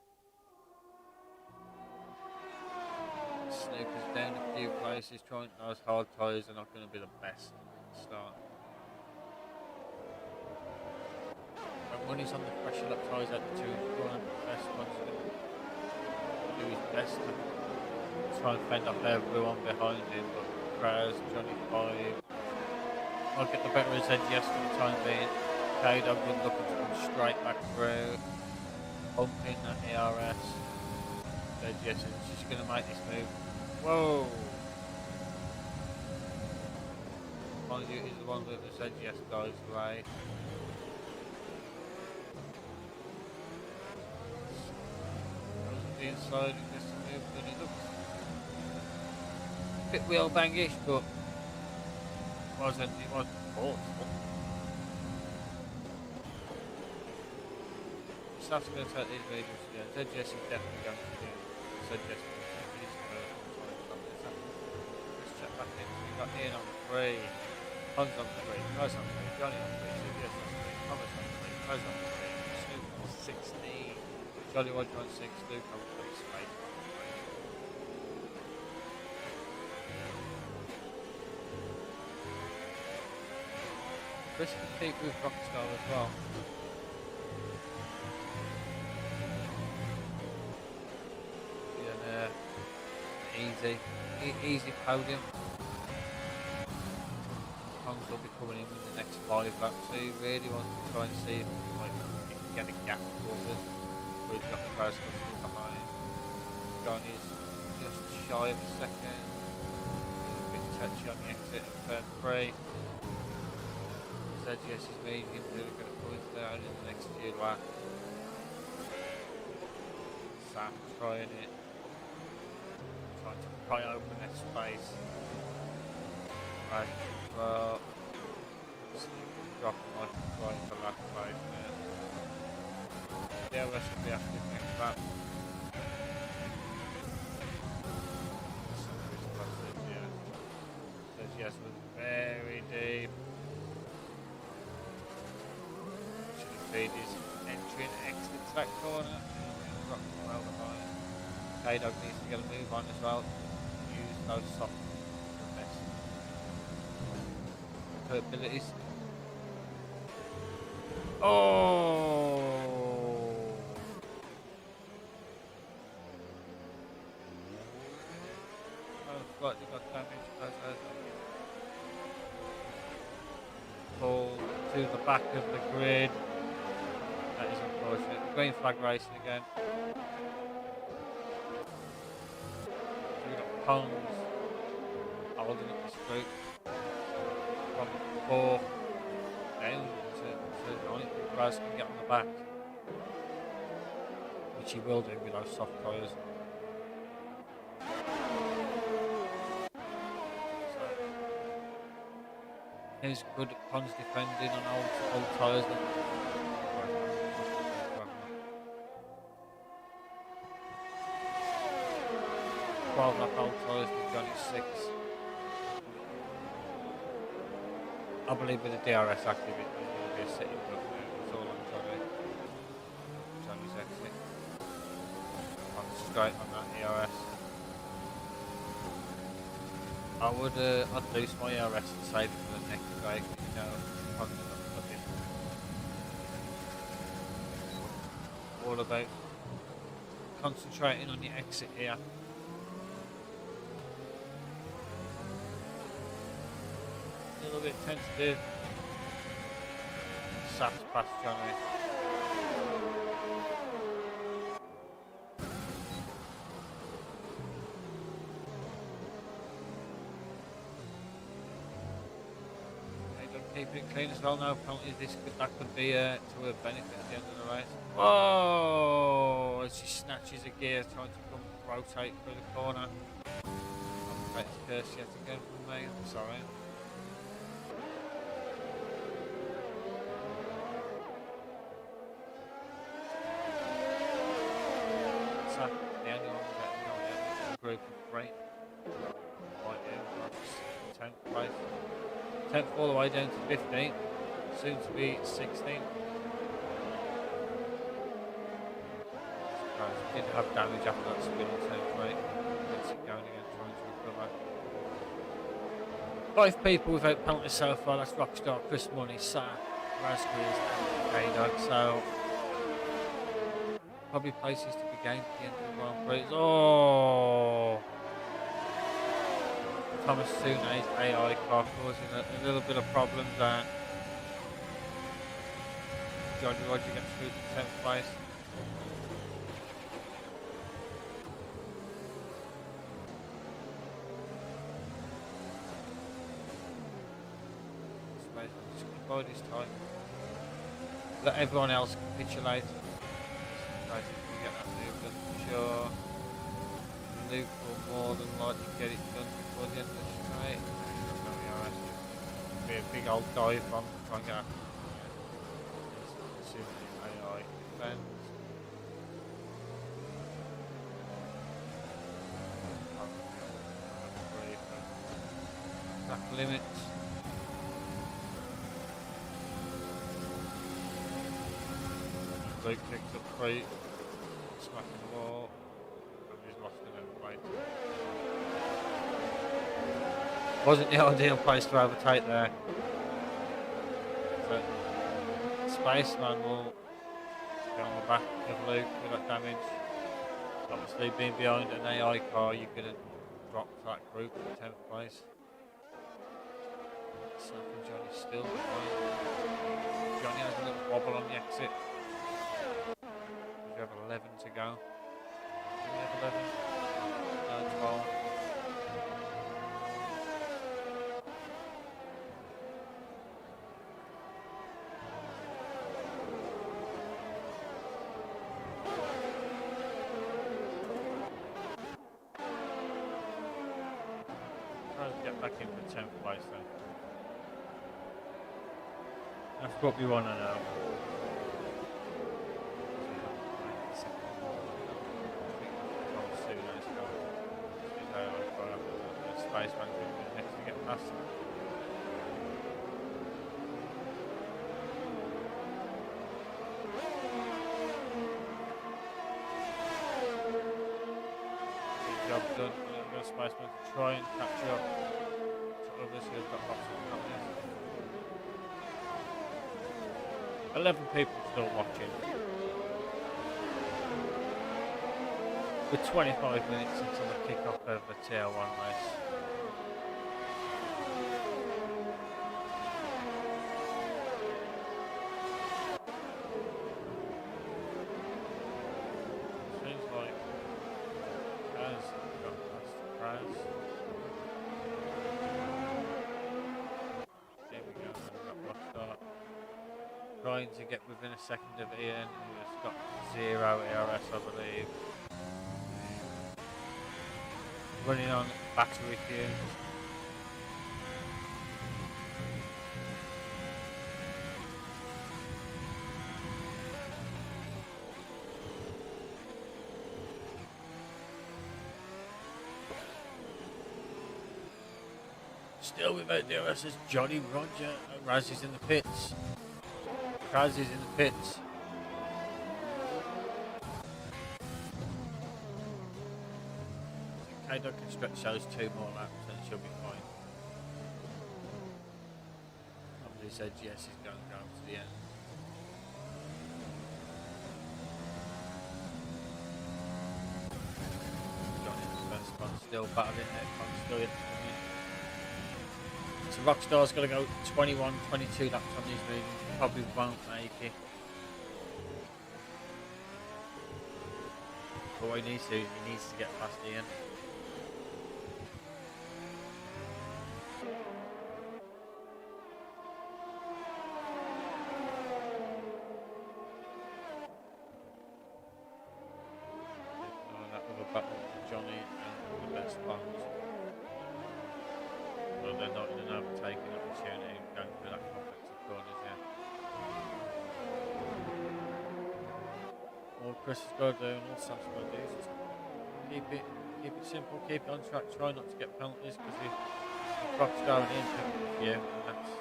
Snooker's down a few places, trying those hard tyres are not going to be the best start. When he's on the pressure lap tyres at the 2 corner, best one's going to do his best to try and fend off everyone behind him, but Kraz, Johnny 5 I'll get the better of ZGS for the time being. K-Dog been looking to come straight back through. Pumping that ERS. ZGS is just going to make this move. Whoa! Mind you, he's the one that the ZGS dives away. Goes to the inside and gets the move, and it looks a bit wheel bangish, but it wasn't awful. Staff's going to take these mediums again. ZGS is definitely going to do. ZGS is let's check back in. We've got Ian on 3, Hans on 3, Kraz on 3, Johnny on 3, ZGS on 3, Thomas on 3, Kraz on 3, Snoop on 16, Jolly Roger on 6, Luke on 3, Space on 3. Chris can keep with Rockstar as well. Easy podium. Hans will be coming in with the next 5 laps, so he really wants to try and see if he can get a gap forward. But he's got the Kraz behind. Johnny's just shy of a second. A bit touchy on the exit of turn 3. ZGS is medium, who are going to pull it down in the next few laps. Sam trying it. Trying to pry open that space. Right, well, dropping like right for last place there. Yeah, we should be active next lap. Says yes was very deep. Should have made his entry and exit to that corner. Dropping well behind. K-Dog needs to get a move on as well. Use those soft the best. her abilities. Oh! Slightly got damaged as pulled to the back of the grid. That is unfortunate. Green flag racing again. So we've got Ponds holding up this group from 4th down to 9th. Raz can get on the back, which he will do with those soft tyres. He's good at Ponds defending on old tyres. 12 lap old tyres with Johnny 6. I believe with the DRS active it will be a sitting duck now. It's all on Johnny's exit. On straight on that ERS. I'd lose my ERS and save it for the next break, you know, on the nothing. All about concentrating on your exit here. A little bit tentative. Saps past Johnny. Keep it clean as well. No penalties. That could be to a benefit at the end of the race. Whoa! As he snatches a gear, trying to rotate through the corner. That's curse yet again from me. I'm sorry. So the only one getting on the group of 3. Right here, 10th place. 10th all the way down to 15th, soon to be 16th. Did have damage after that spin on turn 3. Gets it going again, trying to recover. 5 people without penalties so far. That's Rockstar, Chris Money, Sat, Raspberries, and K-Dog. So, probably places to be gained at the end of the Grand Prix. Oh! Thomas Tsune's AI car causing a little bit of problems there. Johnny Roger gets through to 10th place. Just bide his time. Let everyone else capitulate. Basically get that move done for sure. Luke will more than likely get it done before the end of the straight. Be a big old dive bomb to try and get after AI defense. Track limits. Luke picks up 3, smacking the wall. Wasn't the ideal place to overtake there. So, Spaceman will be on the back of Luke with that damage. Obviously, being behind an AI car, you're going to drop that group in 10th place. Sap and Johnny still behind. Johnny has a little wobble on the exit. We have 11 to go. Do we have 11? No, 12. Back in for 10th place then. That's what we want to know. Spaceman next to get past. Good job done. Spaceman to try and catch up to others who have got lots of penalties. 11 people still watching. With 25 minutes until the kick-off of the Tier 1 race. Seems like Kaz got past Kaz. Here we go, we've got Rockstar trying to get within a second of Ian, who has got 0 ERS, I believe. Running on battery fumes. Still without DRS is Johnny Roger. Raz is in the pits. Raz is in the pits. K-Dog can stretch those 2 more laps and she'll be fine. Somebody said yes, he's going to go to the end. Johnny in the first spot, still battling it, still yet to come in. So Rockstar's got to go 21, 22 laps on these movements, probably won't make it. But what he needs to do, he needs to get past Ian. That was a battle for Johnny and the best ones. Well, they're not in an overtaking opportunity going through that complex of corners yet. All Chris has got to do and all Sam's got to do is just keep it simple, keep it on track, try not to get penalties, because if Rockstar and Ian pick up a few, and that's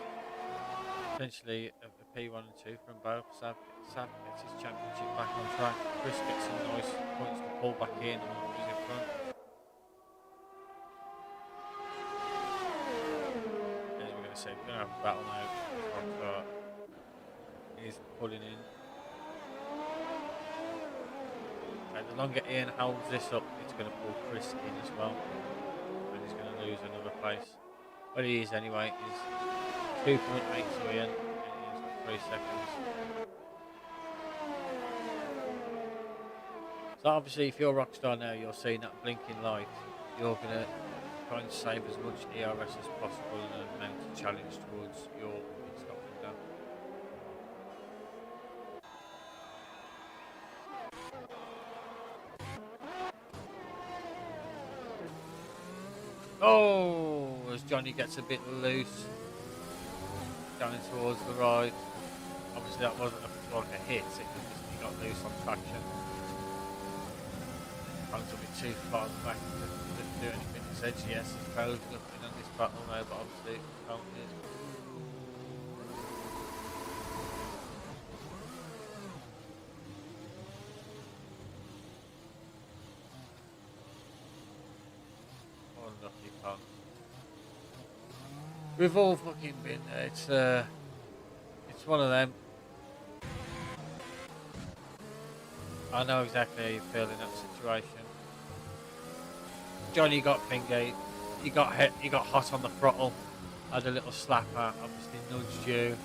potentially a P1 and 2 from both. Sav gets his championship back on track. Chris gets some nice points to pull back in and he's in front. As we're going to say, we're going to have a battle now. Rockstar is pulling in. And the longer Ian holds this up, it's going to pull Chris in as well. And he's going to lose another place. But he is anyway. He's 2.8 to Ian. And he's got 3 seconds. So obviously if you're Rockstar now, you're seeing that blinking light. You're going to try and save as much ERS as possible and mount a challenge towards your pit stop window. Oh, as Johnny gets a bit loose, going towards the right. Obviously that wasn't like a hit, it was just he got loose on traction. Got a bit too far back to do anything. He said yes, he's proud nothing on this battle now, but obviously it is. Unlucky pun. We've all fucking been there. It's one of them. I know exactly how you feel in that situation. Johnny got fingered. He got hit. He got hot on the throttle. Had a little slapper. Obviously nudged you.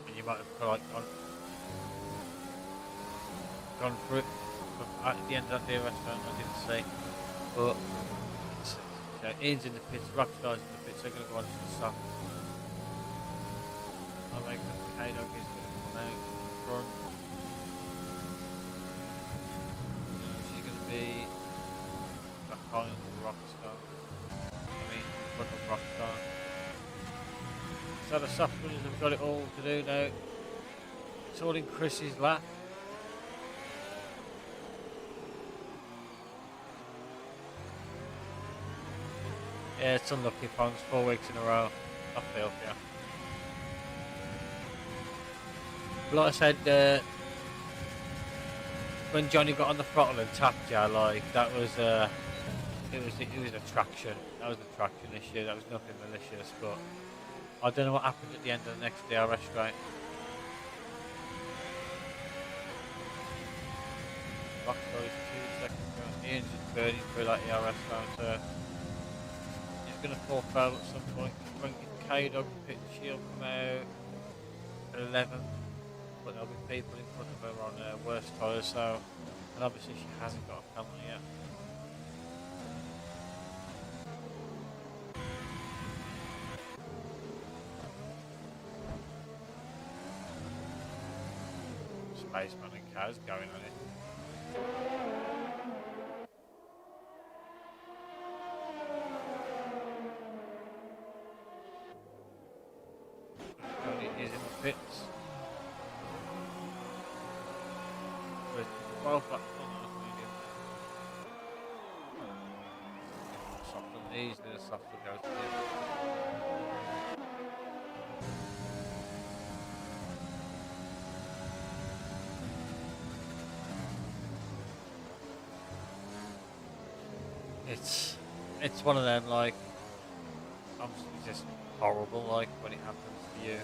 And you might have like gone through it at the end of that restaurant. I didn't see. But Ian's in the pits, Rockstar's in the pits, they're going to go on to the stop. I think the K-Dog is going to come out front. She's going to be behind Rockstar. In front of Rockstar. So the soft runners have got it all to do now. It's all in Chris's lap. Yeah, it's unlucky Pongs, 4 weeks in a row. I feel for you. But like I said, when Johnny got on the throttle and tapped you, like that was it was a traction. That was a traction issue. That was nothing malicious, but I don't know what happened at the end of the next DRS straight. Rockstar is 2 seconds behind. Ian's just burning through that ERS down to. He's going to fall foul at some point. Ranking K-Dog pit, she'll come out at 11th, but there'll be people in front of her on worse tyres, so. And obviously she hasn't got a penalty yet. Spaceman and Kaz going on it. Tony is in the pits. With 12 laps on the medium. Soft on these, then a softer goes to the end. It's one of them, like, obviously it's just horrible, like, when it happens to you.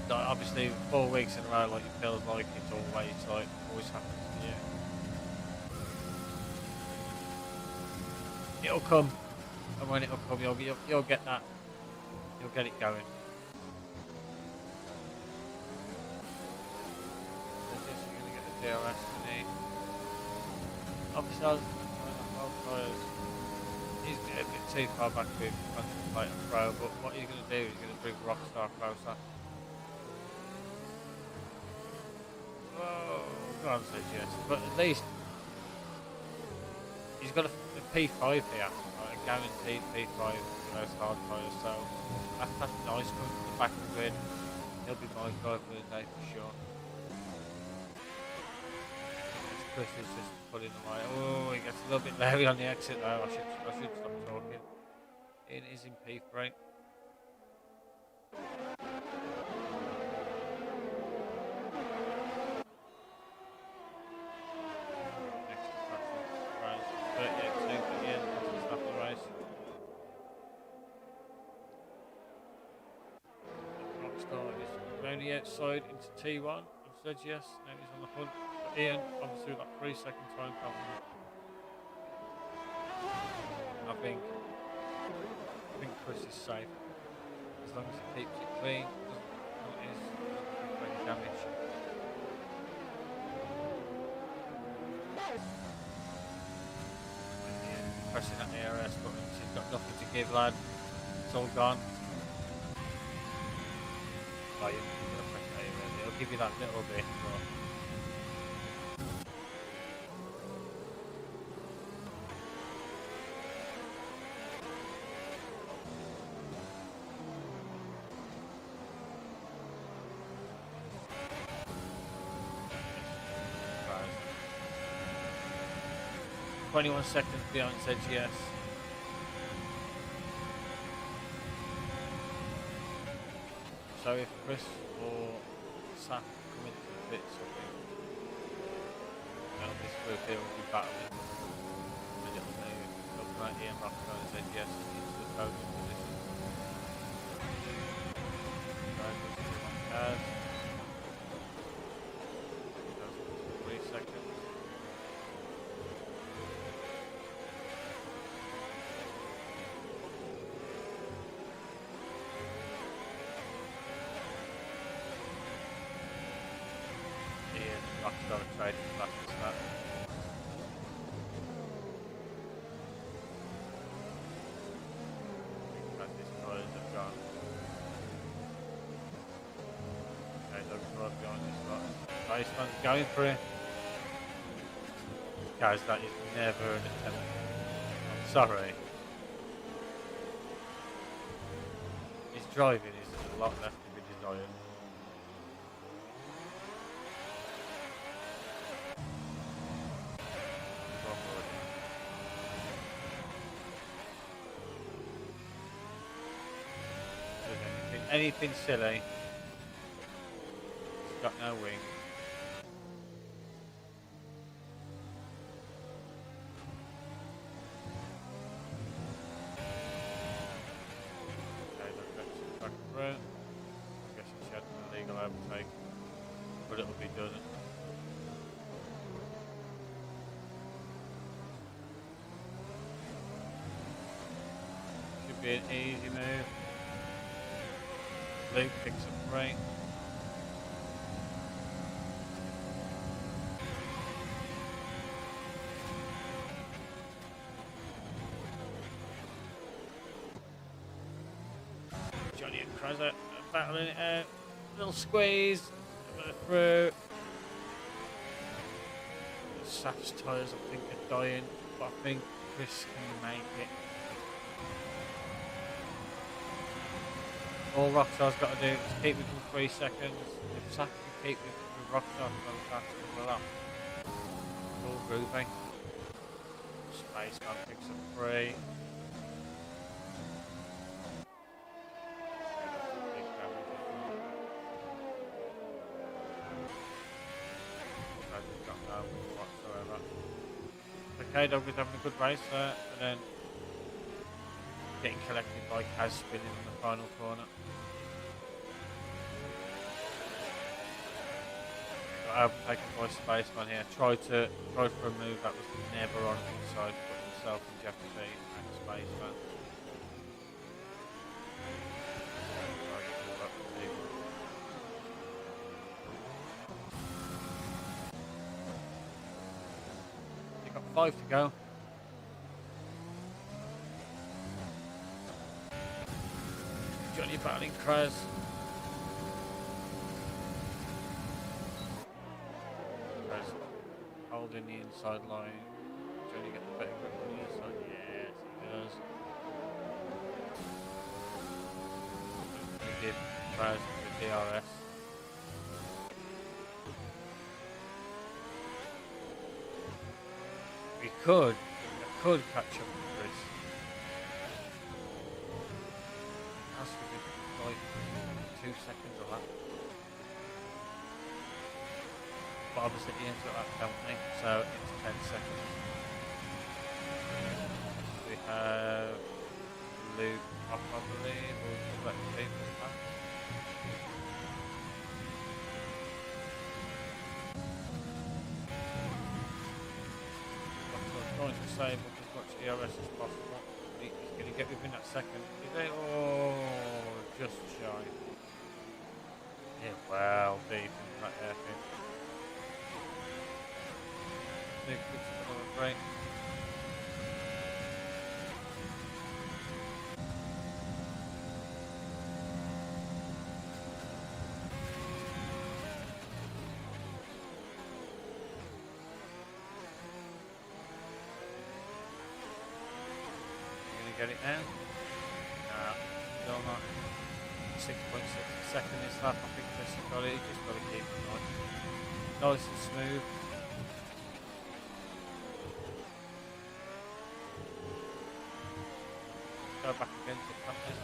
Like, obviously 4 weeks in a row, like, it feels like it's always happens to you. It'll come, and when it'll come, you'll get that, you'll get it going. DRS to me. Obviously, he's a bit too far back to contemplate a pro, but what he's going to do is he's going to bring Rockstar closer. Whoa, go on, says yes. But at least he's got a P5 here, like a guaranteed P5 for those hard tyres, so that's nice coming from the back of the grid. He'll be my guy for the day for sure. Chris is just pulling away. Oh, he gets a little bit leery on the exit though. I should stop talking. It is in P3. Next race, 38-2 for Ian. That's the start of the race. Rockstar is round the outside into T1. I've said yes. Now he's on the hunt. Ian, obviously, with that 3-second time penalty. I think Chris is safe as long as he keeps it clean. Doesn't do any damage. And Ian pressing that ARS button, he's got nothing to give, lad. It's all gone. Oh, you're gonna press A really. It'll give you that little bit, but. – 21 seconds behind said yes. So if Chris or Saf come into the pits, I think this group here will be battling. And it'll look like Ian Rocker and said yes into the podium position. As 3 seconds. Rockstar tried to back this up. Because these colours have gone. Okay, looks right behind this lot. Iceman's going for it. Guys, that is never an attempt. I'm sorry. His driving is a lot left to be desired. Anything silly, it's got no wing. through. I'm guessing she had an illegal overtake, but it'll be done. Should be an easy move. Luke picks up 3. Johnny and Krauser battling it out. Little squeeze. Through. Saf's tyres, I think, are dying, but I think Chris can make it. All Rockstar's got to do is keep within 3 seconds. If Saf can keep with Rockstar for the last couple of laps, it's all groovy. Spaceman picks up 3. K-Dog is having a good race there, and then getting collected by Kaz spinning in the final corner. Got overtaken by Spaceman here. Tried for a move that was never on the inside, put himself in jeopardy and Spaceman. You've got 5 to go. Johnny battling Kraz. Kraz holding the inside line. Johnny gets a better grip on the inside. Yes, he does. He did Kraz with the DRS. We could catch up with Chris. Has to be like 2 seconds a lap. But obviously he ends up that penalty, so it's 10 seconds. We have Luke off, I believe, we'll let the people back. Trying to save up as much DRS as possible. He's going to get within that second. Is it? Oh, just shy. Yeah, well deep in that airpin. Nick picks up another break. Get it now? Nah, still not. 6.6 second is lap. I think Chris has got it. He's just got to keep it nice and smooth. Go back again to practice.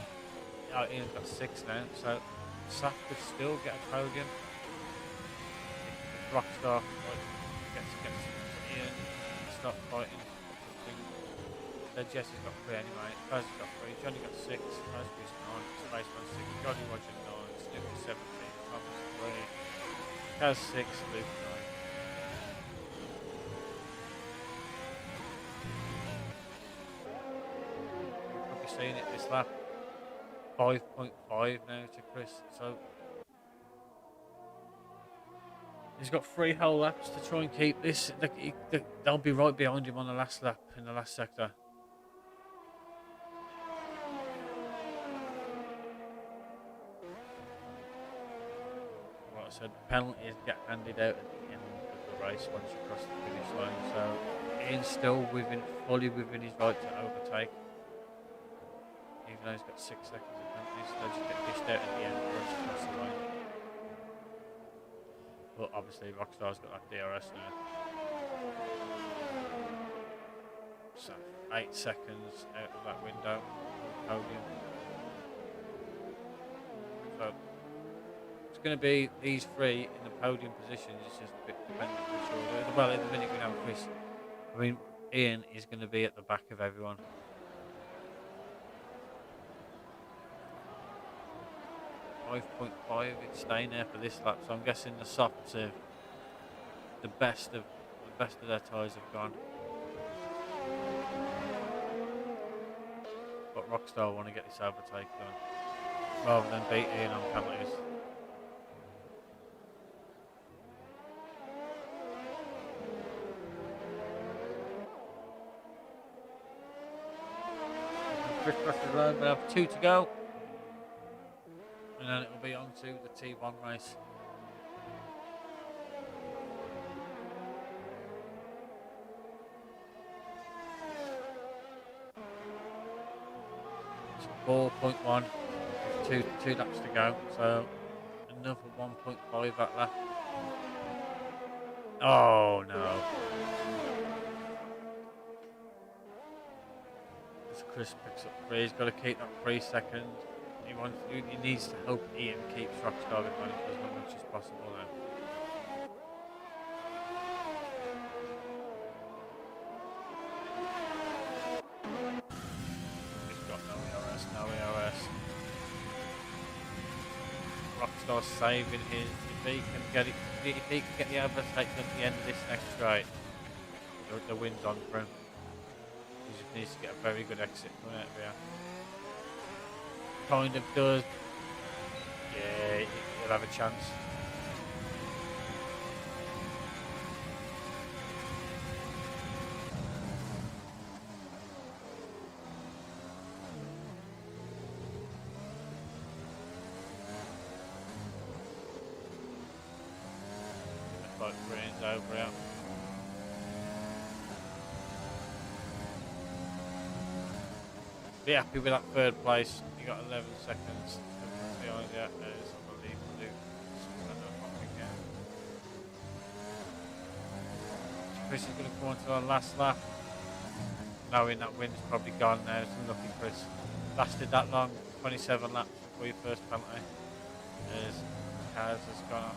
Oh, Ian's got 6 now, so Saf could still get a podium. If Rockstar gets Ian, stop fighting. Jesse's got 3 anyway, Kaz got 3, Johnny got 6, Raspberry's 9, Spaceman 6, Johnny Roger 9, Snoopy 17, Thomas 3, Kaz 6, Luke 9. You've probably seen it this lap, 5.5 now to Chris, so he's got 3 whole laps to try and keep this. They'll be right behind him on the last lap in the last sector. So the penalties get handed out at the end of the race once you cross the finish line. So Ian's still fully within his right to overtake, even though he's got 6 seconds of penalties. So they'll just get dished out at the end once you cross the line. But obviously Rockstar's got that DRS now. So 8 seconds out of that window podium. So it's going to be these 3 in the podium positions. It's just a bit dependent on which order. Well, at the minute we know Chris. I mean, Ian is going to be at the back of everyone. 5.5. It's staying there for this lap, so I'm guessing the softs are the best of their tyres have gone. But Rockstar want to get this overtake done rather than beat Ian on penalties. Chris Russell's alone, we have 2 to go. And then it'll be on to the T1 race. It's 4.1. Two laps to go. So another 1.5 at lap. Oh no. As Chris picks up 3, he's got to keep that 3 seconds. He needs to hope Ian keeps Rockstar behind him as much as possible now. He's got no ERS. Rockstar saving his. If he can get the overtake at the end of this next straight, the win's on for him. He just needs to get a very good exit from it here. Kind of does. Yeah, he'll have a chance. Looks like rain's over here. Be happy with that 3rd place. You got 11 seconds behind you. There's unbelievable. Chris is going to come on to our last lap, knowing that wind's probably gone now. It's unlucky Chris. Lasted that long, 27 laps before your first penalty. As Kaz has gone on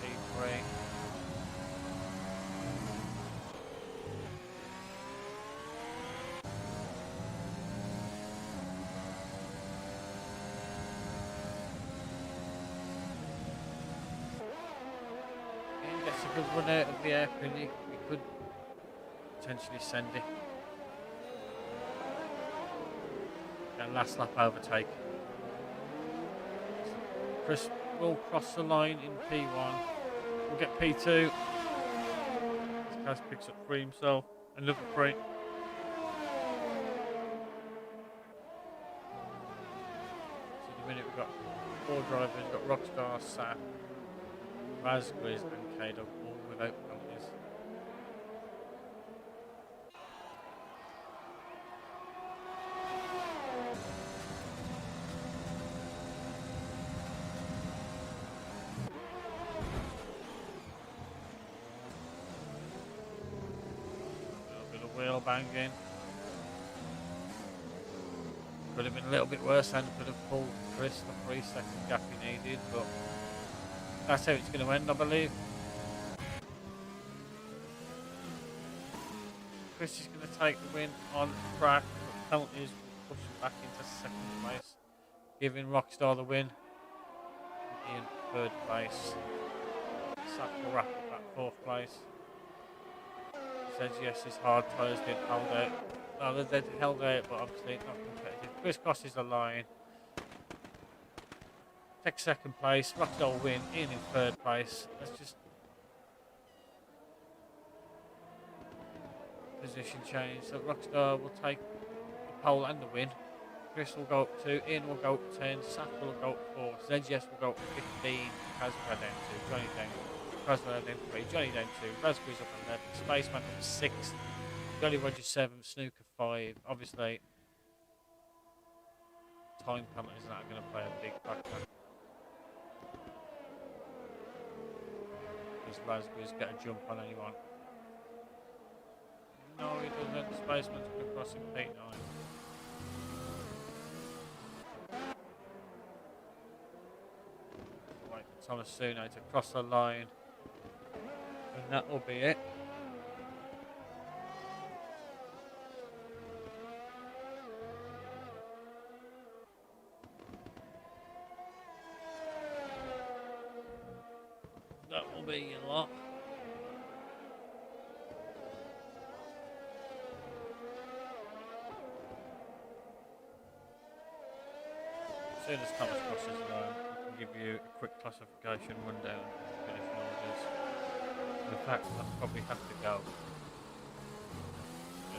P3. Good run out of the airpin, you could potentially send it. And last lap overtake. Chris will cross the line in P1. We'll get P2. Kaz picks up 3 himself. Another 3. So at the minute we've got 4 drivers. We've got Rockstar, Saf, Razgriz and K-Dog all without penalties. A little bit of wheel banging. Could have been a little bit worse and could have pulled Chris the 3-second gap he needed, but that's how it's going to end, I believe. Chris is going to take the win on track. Penalties will push him back into 2nd place, giving Rockstar the win. In 3rd place. Saf will wrap up at 4th place. He says yes, his hard tyres didn't hold out. No, they held out, but obviously not competitive. Chris crosses the line. Takes 2nd place, Rockstar will win, Ian in 3rd place. That's just position change. So Rockstar will take the pole and the win. Chris will go up 2, Ian will go up 10, Saf will go up 4, ZGS will go up 15, Kaz will go down 2, Johnny down, Kaz will go down 3, Johnny down 2, Raspberry's up 11, Spaceman up 6, Jolly Roger 7, Snooker 5. Obviously, time penalties are going to play a big factor. Does Raspberries get a jump on anyone? No, he doesn't. Spaceman's been crossing P9. Wait for Tomasuno to cross the line. And that will be it. That will be a lot. As soon as Thomas crosses the line, I can give you a quick classification rundown of finishing orders. In fact, I'd probably have to go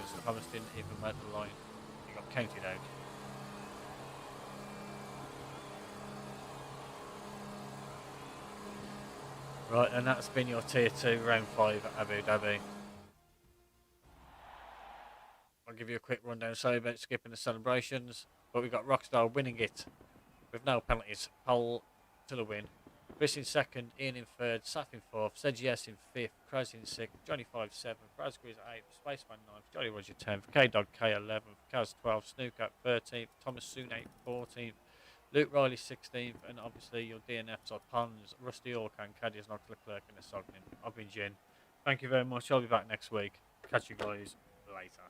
because Thomas didn't even make the line. He got counted out. Right, and that's been your Tier 2 Round 5 at Abu Dhabi. I'll give you a quick rundown. Sorry about skipping the celebrations, but we got Rockstar winning it with no penalties. Pole to the win. Chris in second, Ian in third, Saf in fourth, Said Yes in fifth, Kraz in sixth, Johnny 5-7, Brazgriz 8th, Spaceman 9th, Jolly Roger 10th, K-Dog K 11th, Kaz 12th, Snook at 13th, Thomas Sune 14th, Luke Riley 16th, and obviously your DNFs are Pons, Rusty Orkan, Caddies, Knox Leclerc, and Sognin. I've been Jin. Thank you very much. I'll be back next week. Catch you guys later.